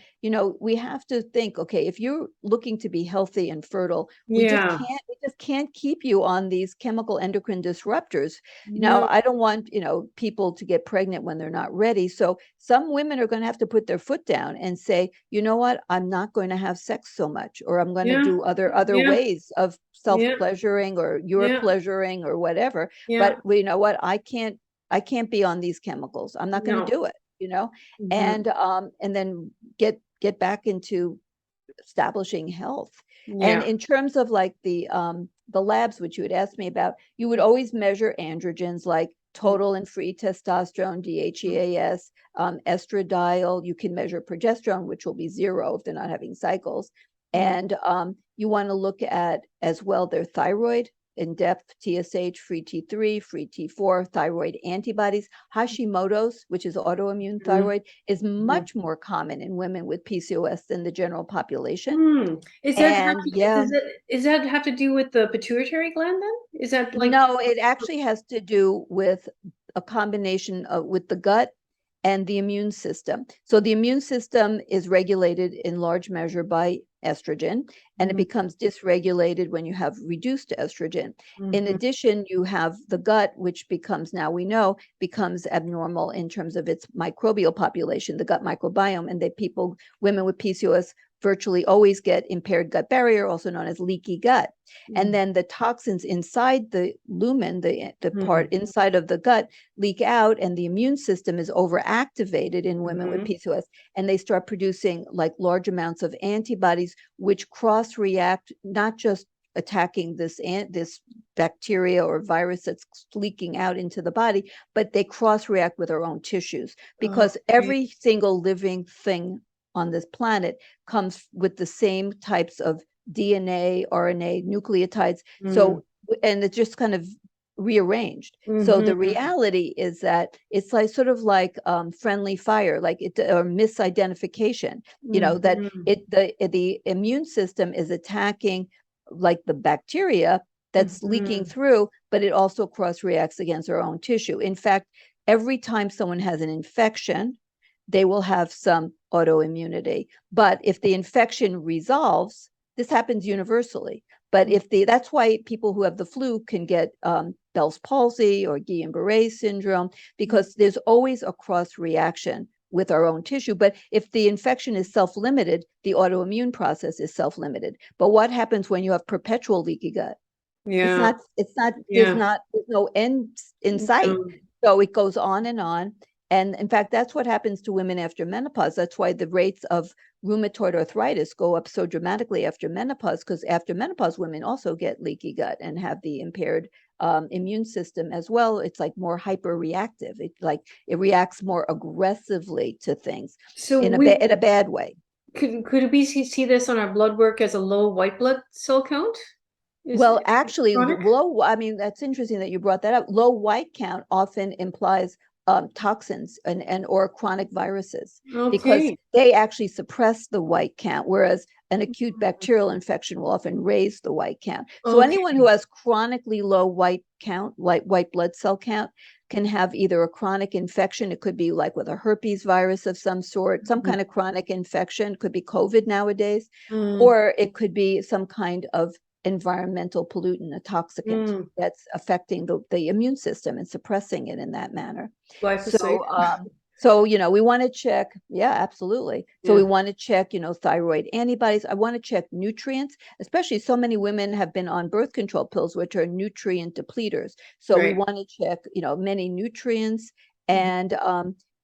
we have to think, okay, if you're looking to be healthy and fertile, we just can't keep you on these chemical endocrine disruptors. I don't want, people to get pregnant when they're not ready. So some women are going to have to put their foot down and say, you know what, I'm not going to have sex so much, or I'm going to do other ways of self-pleasuring or your pleasuring or whatever. But you know what, I can't be on these chemicals. I'm not going to do it, and then get back into establishing health. And Yeah. in terms of like the labs, which you had asked me about, you would always measure androgens like total and free testosterone, DHEAS, estradiol. You can measure progesterone, which will be 0 if they're not having cycles. And you want to look at as well their thyroid, in-depth TSH, free T3, free T4, thyroid antibodies. Hashimoto's, which is autoimmune thyroid, is much more common in women with PCOS than the general population. Is that And yeah, is that have to do with the pituitary gland then? Is that like no, it actually has to do with a combination of with the gut and the immune system. So the immune system is regulated in large measure by estrogen, and it becomes dysregulated when you have reduced estrogen. In addition, you have the gut, which becomes, now we know, becomes abnormal in terms of its microbial population, the gut microbiome, and women with PCOS virtually always get impaired gut barrier, also known as leaky gut. And then the toxins inside the lumen, the part inside of the gut, leak out, and the immune system is overactivated in women with PCOS, and they start producing like large amounts of antibodies, which cross-react, not just attacking this bacteria or virus that's leaking out into the body, but they cross-react with our own tissues, because every single living thing on this planet comes with the same types of DNA, RNA, nucleotides. So, and it's just kind of rearranged. So the reality is that it's like sort of like friendly fire, like it, or misidentification. That the immune system is attacking like the bacteria that's leaking through, but it also cross reacts against our own tissue. In fact, every time someone has an infection, they will have some autoimmunity. But if the infection resolves, this happens universally. But that's why people who have the flu can get Bell's palsy or Guillain-Barré syndrome, because there's always a cross reaction with our own tissue. But if the infection is self-limited, the autoimmune process is self-limited. But what happens when you have perpetual leaky gut? Yeah. There's no end in sight. So it goes on and on. And in fact, that's what happens to women after menopause. That's why the rates of rheumatoid arthritis go up so dramatically after menopause, because after menopause, women also get leaky gut and have the impaired immune system as well. It's like more hyperreactive. It reacts more aggressively to things So in a bad way. Could we see this on our blood work as a low white blood cell count? Well, actually, I mean, that's interesting that you brought that up. Low white count often implies toxins and or chronic viruses, because they actually suppress the white count, whereas an acute bacterial infection will often raise the white count. So anyone who has chronically low white count, like white blood cell count, can have either a chronic infection. It could be like with a herpes virus of some sort, some kind of chronic infection, could be COVID nowadays, or it could be some kind of environmental pollutant, a toxicant that's affecting the immune system and suppressing it in that manner. So, we want to check. Yeah, absolutely. So we want to check, thyroid antibodies. I want to check nutrients, especially so many women have been on birth control pills, which are nutrient depleters. So we want to check, many nutrients, and,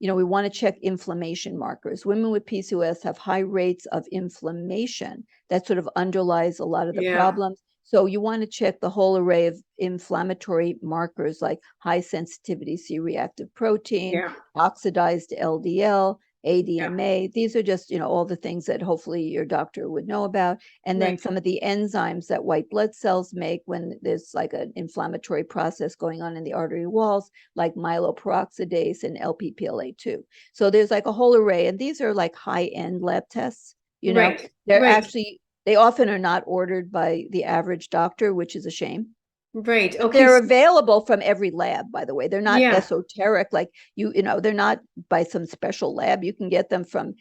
we want to check inflammation markers. Women with PCOS have high rates of inflammation. That sort of underlies a lot of the problems. So you want to check the whole array of inflammatory markers like high sensitivity C-reactive protein, oxidized LDL, ADMA. These are just, all the things that hopefully your doctor would know about. And then some of the enzymes that white blood cells make when there's like an inflammatory process going on in the artery walls, like myeloperoxidase and LPPLA2. So there's like a whole array. And these are like high-end lab tests. They often are not ordered by the average doctor, which is a shame. Right. Okay. They're available from every lab, by the way. They're not esoteric, like they're not by some special lab. You can get them from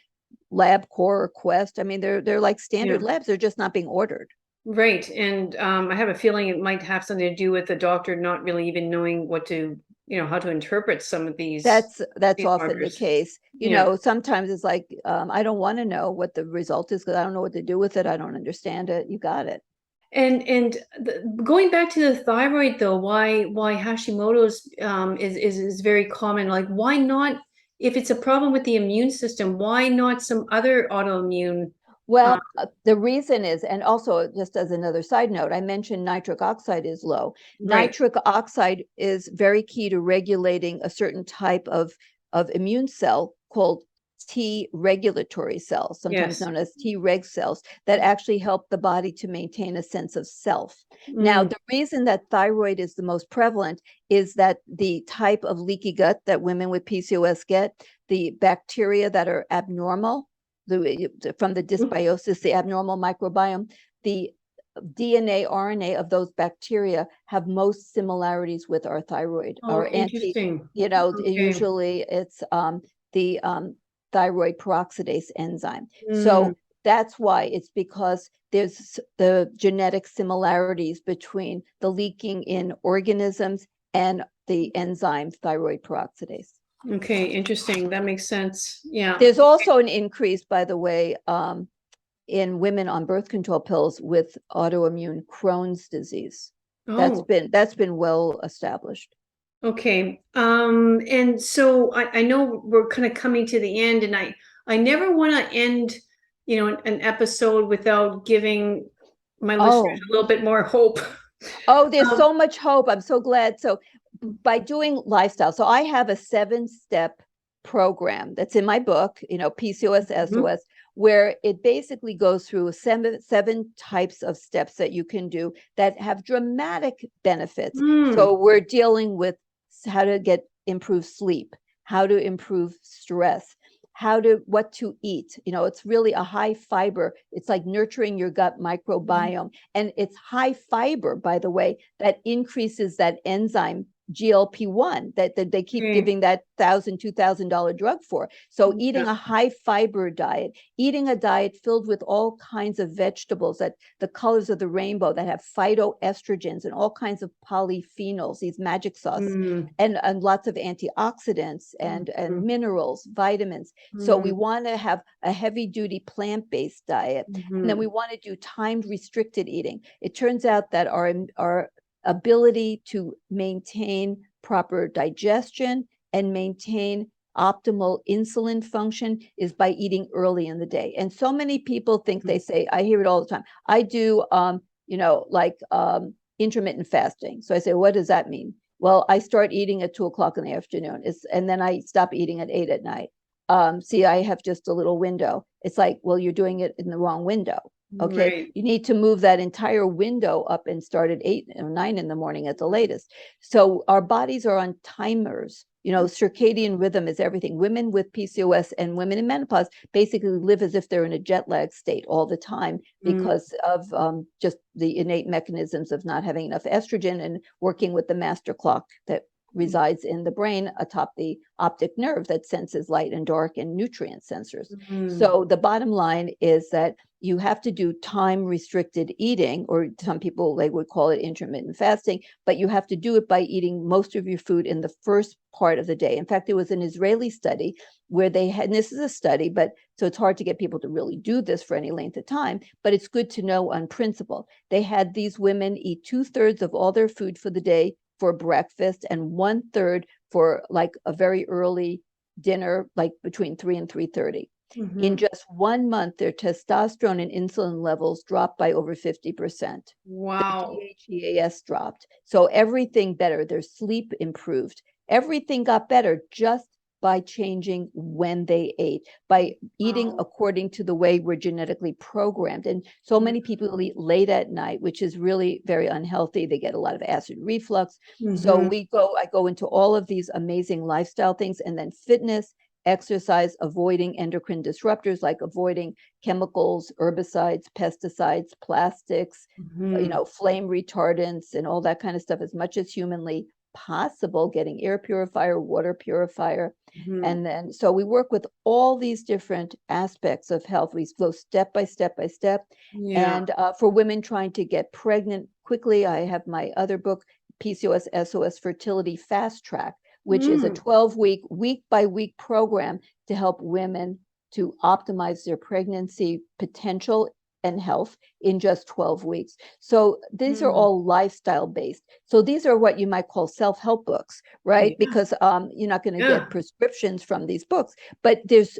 LabCorp or Quest. I mean, they're like standard labs. They're just not being ordered. Right. And I have a feeling it might have something to do with the doctor not really even knowing what to, how to interpret some of these. That's often the case. Sometimes it's like, I don't want to know what the result is because I don't know what to do with it. I don't understand it. You got it. And going back to the thyroid though, why Hashimoto's is very common. Like, why not, if it's a problem with the immune system, why not some other autoimmune Well, the reason is, and also just as another side note, I mentioned nitric oxide is low. Right. Nitric oxide is very key to regulating a certain type of immune cell called T regulatory cells, sometimes Yes. known as T reg cells, that actually help the body to maintain a sense of self. Now, Mm. the reason that thyroid is the most prevalent is that the type of leaky gut that women with PCOS get, the bacteria that are abnormal, from the dysbiosis, the abnormal microbiome, the DNA, RNA of those bacteria have most similarities with our thyroid. Oh, interesting. Okay. Usually it's the thyroid peroxidase enzyme. Mm. So that's why, it's because there's the genetic similarities between the leaking in organisms and the enzyme thyroid peroxidase. Okay, interesting. That makes sense. Yeah. There's also an increase, by the way, in women on birth control pills with autoimmune Crohn's disease. That's Oh, been well established. okay. And so I know we're kind of coming to the end, and I never want to end, an episode without giving my listeners Oh, a little bit more hope. there's Um, so much hope. I'm so glad. So by doing lifestyle, so I have a 7-step program that's in my book, PCOS, mhm. SOS, where it basically goes through seven types of steps that you can do that have dramatic benefits. Mm. So we're dealing with how to get improved sleep, how to improve stress, what to eat. It's really a high fiber. It's like nurturing your gut microbiome. And it's high fiber, by the way, that increases that enzyme GLP-1 that they keep Okay. giving that $1,000-$2,000 drug for. So Yeah. eating a high fiber diet, eating a diet filled with all kinds of vegetables that the colors of the rainbow, that have phytoestrogens and all kinds of polyphenols, these magic sauce, Mm. and lots of antioxidants and Mhm. minerals, vitamins. So we Mm. want to have a heavy duty plant-based diet. And then Mhm. we want to do timed restricted eating. It turns out that our ability to maintain proper digestion and maintain optimal insulin function is by eating early in the day. And so many people think, they say, I hear it all the time, I do like intermittent fasting. So I say, what does that mean? Well, I start eating at 2 o'clock in the afternoon, and then I stop eating at 8 at night. See, I have just a little window. It's like, well, you're doing it in the wrong window. Okay, Right. you need to move that entire window up and start at 8 or 9 in the morning at the latest. So our bodies are on timers. Circadian rhythm is everything. Women with PCOS and women in menopause basically live as if they're in a jet lag state all the time Mm. because of just the innate mechanisms of not having enough estrogen and working with the master clock that resides in the brain atop the optic nerve that senses light and dark and nutrient sensors. Mm. So the bottom line is that you have to do time restricted eating, or some people, they would call it intermittent fasting, but you have to do it by eating most of your food in the first part of the day. In fact, there was an Israeli study where they had, and this is a study, but so it's hard to get people to really do this for any length of time, but it's good to know on principle. They had these women eat 2/3 of all their food for the day for breakfast and 1/3 for like a very early dinner, like between 3 and 3:30. In Mhm. just 1 month, their testosterone and insulin levels dropped by over 50%. Their Wow. DHEAS dropped. So everything better. Their sleep improved. Everything got better just by changing when they ate, by eating Wow. according to the way we're genetically programmed. And so many people eat late at night, which is really very unhealthy. They get a lot of acid reflux. So Mhm. I go into all of these amazing lifestyle things, and then fitness, exercise, avoiding endocrine disruptors like avoiding chemicals, herbicides, pesticides, plastics, Mhm. flame retardants, and all that kind of stuff as much as humanly possible, getting air purifier, water purifier. Mhm. And then, so we work with all these different aspects of health. We go step by step by step. Yeah. And for women trying to get pregnant quickly, I have my other book, PCOS SOS Fertility Fast Track, which is a Mm. 12-week, week by week program to help women to optimize their pregnancy potential and health in just 12 weeks. So these are Mm. all lifestyle based. So these are what you might call self-help books, right? Yeah. Because you're not going to Yeah. get prescriptions from these books. But there's,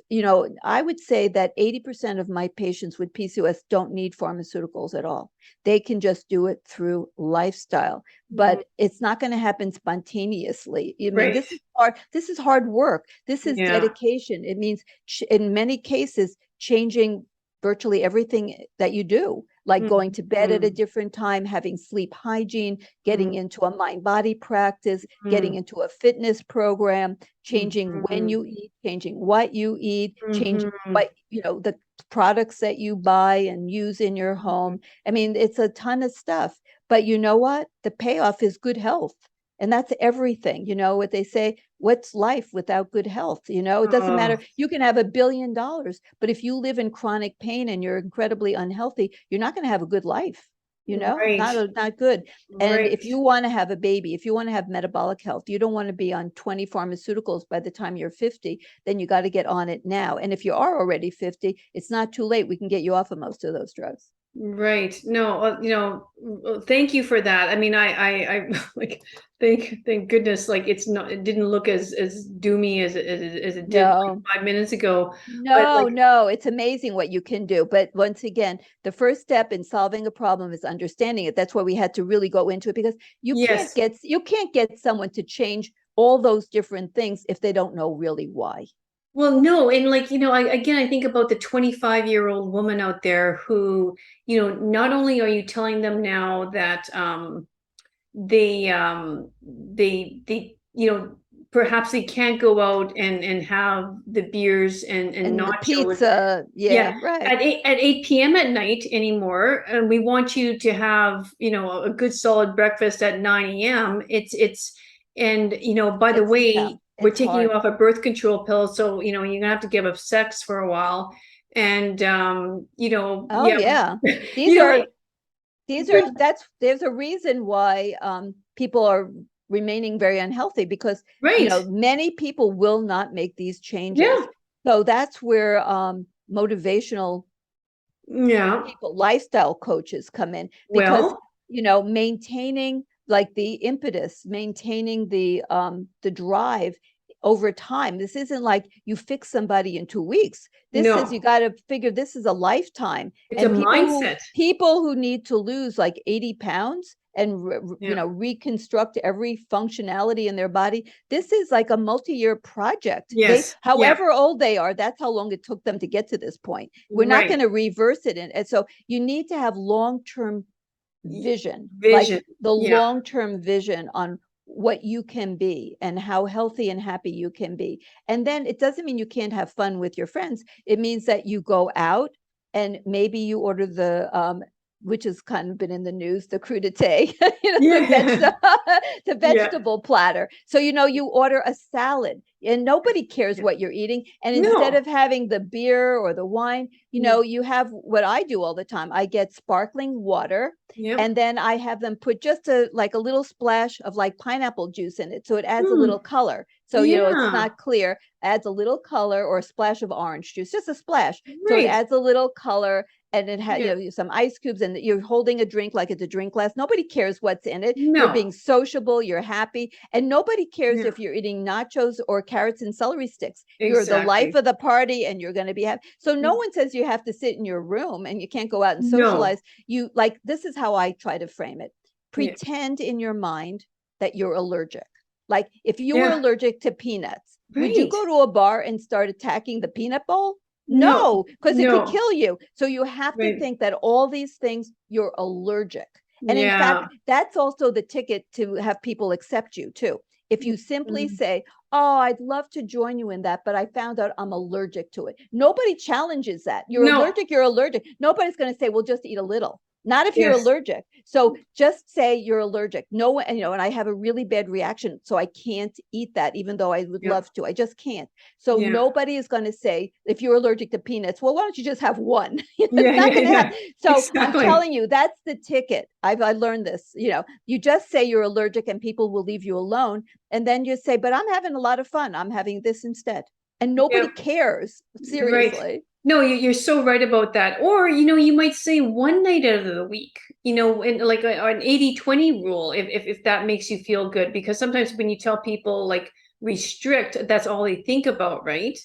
I would say that 80% of my patients with PCOS don't need pharmaceuticals at all. They can just do it through lifestyle, but it's not going to happen spontaneously. I mean, Right. this is hard. This is hard work. This is Yeah. dedication. It means in many cases, changing virtually everything that you do, like going to bed at a different time, having sleep hygiene, getting into a mind-body practice, getting into a fitness program, changing when you eat, changing what you eat, changing what, the products that you buy and use in your home. I mean, it's a ton of stuff, but you know what? The payoff is good health. And that's everything. You know what they say, what's life without good health? It doesn't matter. You can have $1 billion, but if you live in chronic pain and you're incredibly unhealthy, you're not going to have a good life. Right. Not good. And Right. if you want to have a baby, if you want to have metabolic health, you don't want to be on 20 pharmaceuticals by the time you're 50, then you got to get on it now. And if you are already 50, it's not too late. We can get you off of most of those drugs. Right. No, thank you for that. I mean, I like, thank goodness, like it didn't look as doomy as it did No. like 5 minutes ago. But No, like, no, it's amazing what you can do. But once again, the first step in solving a problem is understanding it. That's why we had to really go into it, because you can't get someone to change all those different things if they don't know really why. well, no, and like, I think about the 25-year-old woman out there who, not only are you telling them now that they perhaps they can't go out and have the beers and And the nachos, pizza, yeah, right. at 8 p.m. at night anymore, and we want you to have a good solid breakfast at 9 a.m. It's and by the way, we're it's taking you hard. off a birth control pill, so you're gonna have to give up sex for a while, and Oh yeah. yeah. These you know are there's a reason why people are remaining very unhealthy, because right. many people will not make these changes. Yeah. So that's where motivational Yeah. people, lifestyle coaches come in, because Well, maintaining like the impetus, maintaining the drive over time. This isn't like you fix somebody in 2 weeks. This is, no, you got to figure, this is a lifetime. it's a And mindset. people who need to lose like 80 pounds and Yeah. reconstruct every functionality in their body, this is like a multi-year project. Yes. Yeah. However old they are, that's how long it took them to get to this point. We're not Right. going to reverse it. And so you need to have long-term vision, Vision. like the Yeah. long-term vision on what you can be and how healthy and happy you can be. And then it doesn't mean you can't have fun with your friends. It means that you go out and maybe you order which has kind of been in the news, the crudité, Yeah. the vegetable platter. So, you order a salad and nobody cares what you're eating. And instead No. of having the beer or the wine, you have what I do all the time. I get sparkling water, Yep. and then I have them put just a little splash of like pineapple juice in it. So it adds a little color. So, it's not clear, adds a little color, or a splash of orange juice, just a splash. So it Right. adds a little color, and it has some ice cubes, and you're holding a drink like it's a drink glass. Nobody cares what's in it. You're No. being sociable, you're happy, and nobody cares Yeah. if you're eating nachos or carrots and celery sticks. You're the Exactly. life of the party, and you're going to be happy. So no one says you have to sit in your room and you can't go out and No. socialize. This is how I try to frame it. Yeah. Pretend in your mind that you're allergic. Like if you were Yeah. allergic to peanuts, would you Right. go to a bar and start attacking the peanut bowl? No. No, because it could No. kill you. So you have to Right. think that all these things you're allergic. And in Yeah. fact, that's also the ticket to have people accept you too. If you simply say, "Oh, I'd love to join you in that, but I found out I'm allergic to it." Nobody challenges that. You're No. allergic, you're allergic. Nobody's going to say, "Well, just eat a little." Not if you're Yes. allergic. So just say you're allergic. No, and I have a really bad reaction, so I can't eat that, even though I would Yep. love to. I just can't. So Yeah. nobody is going to say, if you're allergic to peanuts, well, why don't you just have one? It's Yeah. not Yeah. going to Yeah. happen. So Exactly. I'm telling you, that's the ticket. I learned this. You just say you're allergic, and people will leave you alone, and then you say, "But I'm having a lot of fun. I'm having this instead." and nobody Yeah. cares. Right. Seriously. No, you're so right about that. Or, you might say one night out of the week, and like an 80-20 rule, if that makes you feel good. Because sometimes when you tell people like restrict, that's all they think about, right?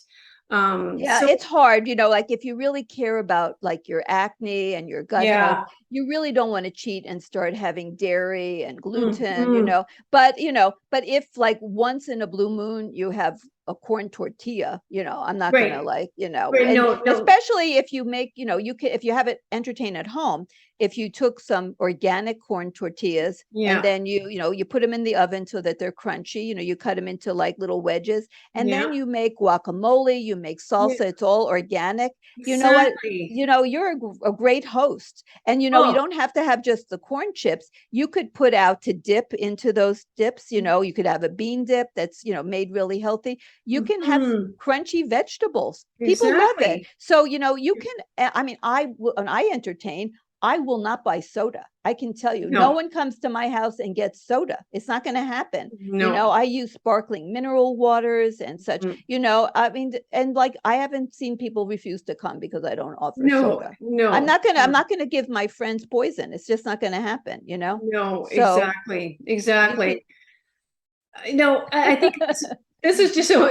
Yeah, So it's hard, like if you really care about like your acne and your gut health, yeah. you really don't want to cheat and start having dairy and gluten, Mm. but if like once in a blue moon you have a corn tortilla, I'm not gonna Right. like, Right. and No, no. especially if you make, you can, if you have it entertain at home, if you took some organic corn tortillas and Yeah. then you put them in the oven so that they're crunchy, you cut them into like little wedges, and Yeah. then you make guacamole, you make Yeah. salsa, it's all organic. You know what? Exactly. You're a great host. And you Oh, don't have to have just the corn chips. You could put out to dip into those dips, you could have a bean dip that's, made really healthy. You can have mhm. crunchy vegetables. People love it. Exactly. So, you can, I mean, when I entertain, I will not buy soda. I can tell you, no No, one comes to my house and gets soda. It's not going to happen. no. I use sparkling mineral waters and such. Mm. I mean, and like I haven't seen people refuse to come because I don't offer No, soda. I'm no, not gonna I'm no. not gonna give my friends poison. It's just not gonna happen. No, So exactly, you can exactly. No, I think this is just so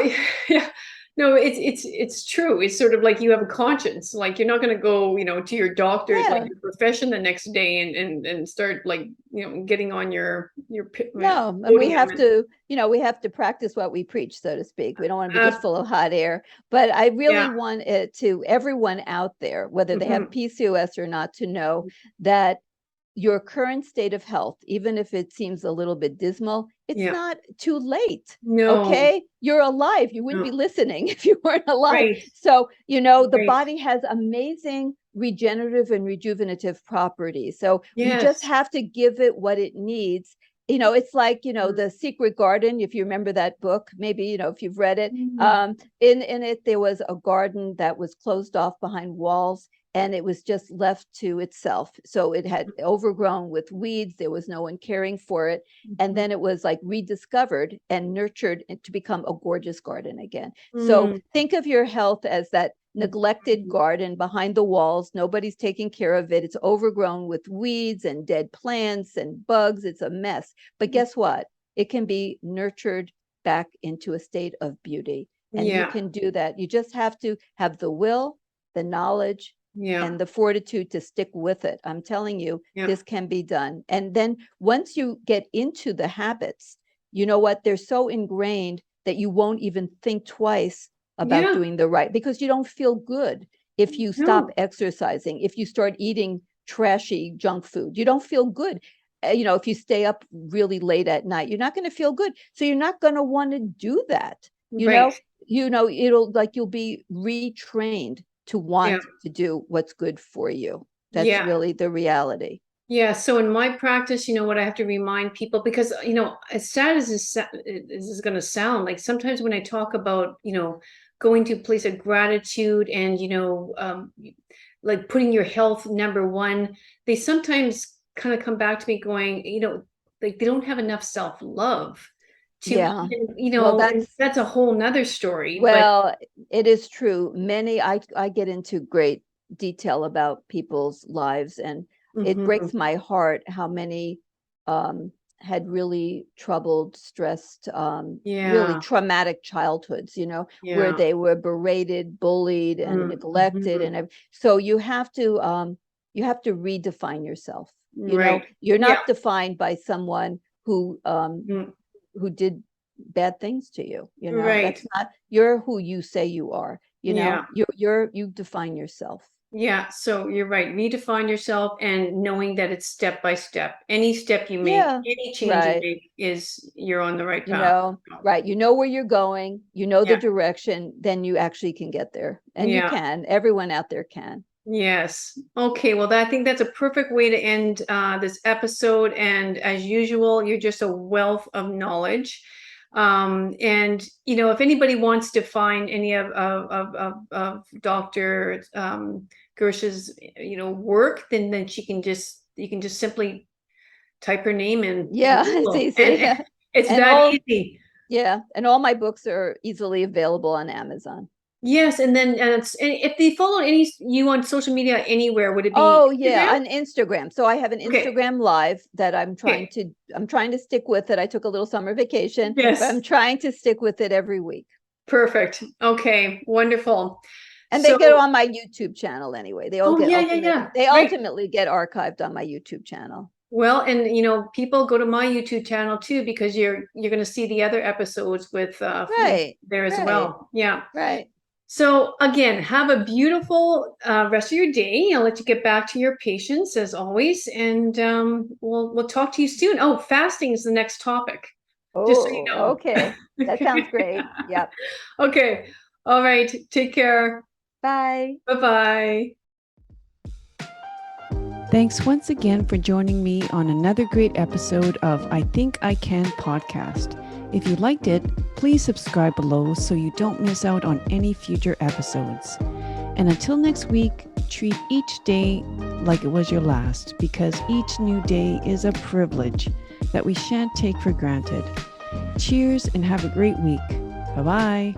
yeah. No, it's true. It's sort of like you have a conscience. Like you're not going to go, to your doctor's like yeah. your profession the next day and start like getting on your No, and we podium have and to, we have to practice what we preach, so to speak. We don't want to be uh, just full of hot air. But I yeah. really want it to everyone out there, whether they have Hmm. PCOS or not, to know that your current state of health, even if it seems a little bit dismal, it's Yeah. not too late. No. Okay. You're alive. You wouldn't be No. listening if you weren't alive. Right. So, the Right. body has amazing regenerative and rejuvenative properties. So we just Yes. have to give it what it needs. It's like, The Secret Garden, if you remember that book, maybe, if you've read it, Mhm. in it, there was a garden that was closed off behind walls and it was just left to itself. So it had overgrown with weeds. There was no one caring for it. And Mhm. then it was like rediscovered and nurtured to become a gorgeous garden again. So Mm. think of your health as that neglected Mhm. garden behind the walls. Nobody's taking care of it. It's overgrown with weeds and dead plants and bugs. It's a mess. But guess what? It can be nurtured back into a state of beauty. And you Yeah. can do that. You just have to have the will, the knowledge, Yeah. and the fortitude to stick with it. I'm telling you, Yeah. this can be done. And then once you get into the habits, you know what? They're so ingrained that you won't even think twice about Yeah. doing the right, because you don't feel good if you stop No. exercising, if you start eating trashy junk food. You don't feel good. If you stay up really late at night, you're not going to feel good. So you're not going to want to do that. You know, Right. it'll like you'll be retrained to Yeah. want to do what's good for you. That's Yeah. really the reality. Yeah. So in my practice, what I have to remind people, because, as sad as this is going to sound, like sometimes when I talk about, going to a place of gratitude and, like putting your health number one, they sometimes kind of come back to me going, like they don't have enough self-love to Yeah. even, Well, and that's a whole nother story, but well, it is true. I get into great detail about people's lives, and it breaks mhm, my heart how many had really troubled, stressed, really yeah, traumatic childhoods, where yeah, they were berated, bullied, and neglected. mhm, So you have to redefine yourself. right, You're yeah, not defined by someone mm, who did bad things to you. right, That's not, you're who you say you are. yeah. You define yourself. Yeah, so you're right. Redefine yourself and knowing that it's step by step. Any step you make, Yeah, any change you right. make is you're on the right path. Right. You know where you're going, the Yeah, direction, then you actually can get there. And you yeah, can. Everyone out there can. yes. Okay, well, I think that's a perfect way to end this episode. And as usual, you're just a wealth of knowledge. And if anybody wants to find any of Dr. Gersh's work, then you can just simply type her name in Yeah, it's Google, easy. and it's And that all easy. Yeah. And all my books are easily available on Amazon. Yes, and then and if they follow you on social media anywhere, would it be Oh yeah, Instagram? on Instagram. So I have an Okay. Instagram live that I'm trying Okay. to stick with it. I took a little summer vacation, but Yes. I'm trying to stick with it every week. Perfect. Okay. Wonderful. And So, they get on my YouTube channel anyway. They all oh get yeah, yeah, yeah. they Right. ultimately get archived on my YouTube channel. Well, and people go to my YouTube channel too because you're going to see the other episodes with Felice Right. there as Right. well. Yeah. Right. So again, have a beautiful rest of your day. I'll let you get back to your patients as always, and we'll talk to you soon. Oh, fasting is the next topic. Just so you Oh, know. okay. That sounds great. Yep. Okay. All right. Take care. Bye. Bye-bye. Thanks once again for joining me on another great episode of I Think I Can podcast. If you liked it, please subscribe below so you don't miss out on any future episodes. And until next week, treat each day like it was your last, because each new day is a privilege that we shan't take for granted. Cheers and have a great week. Bye-bye.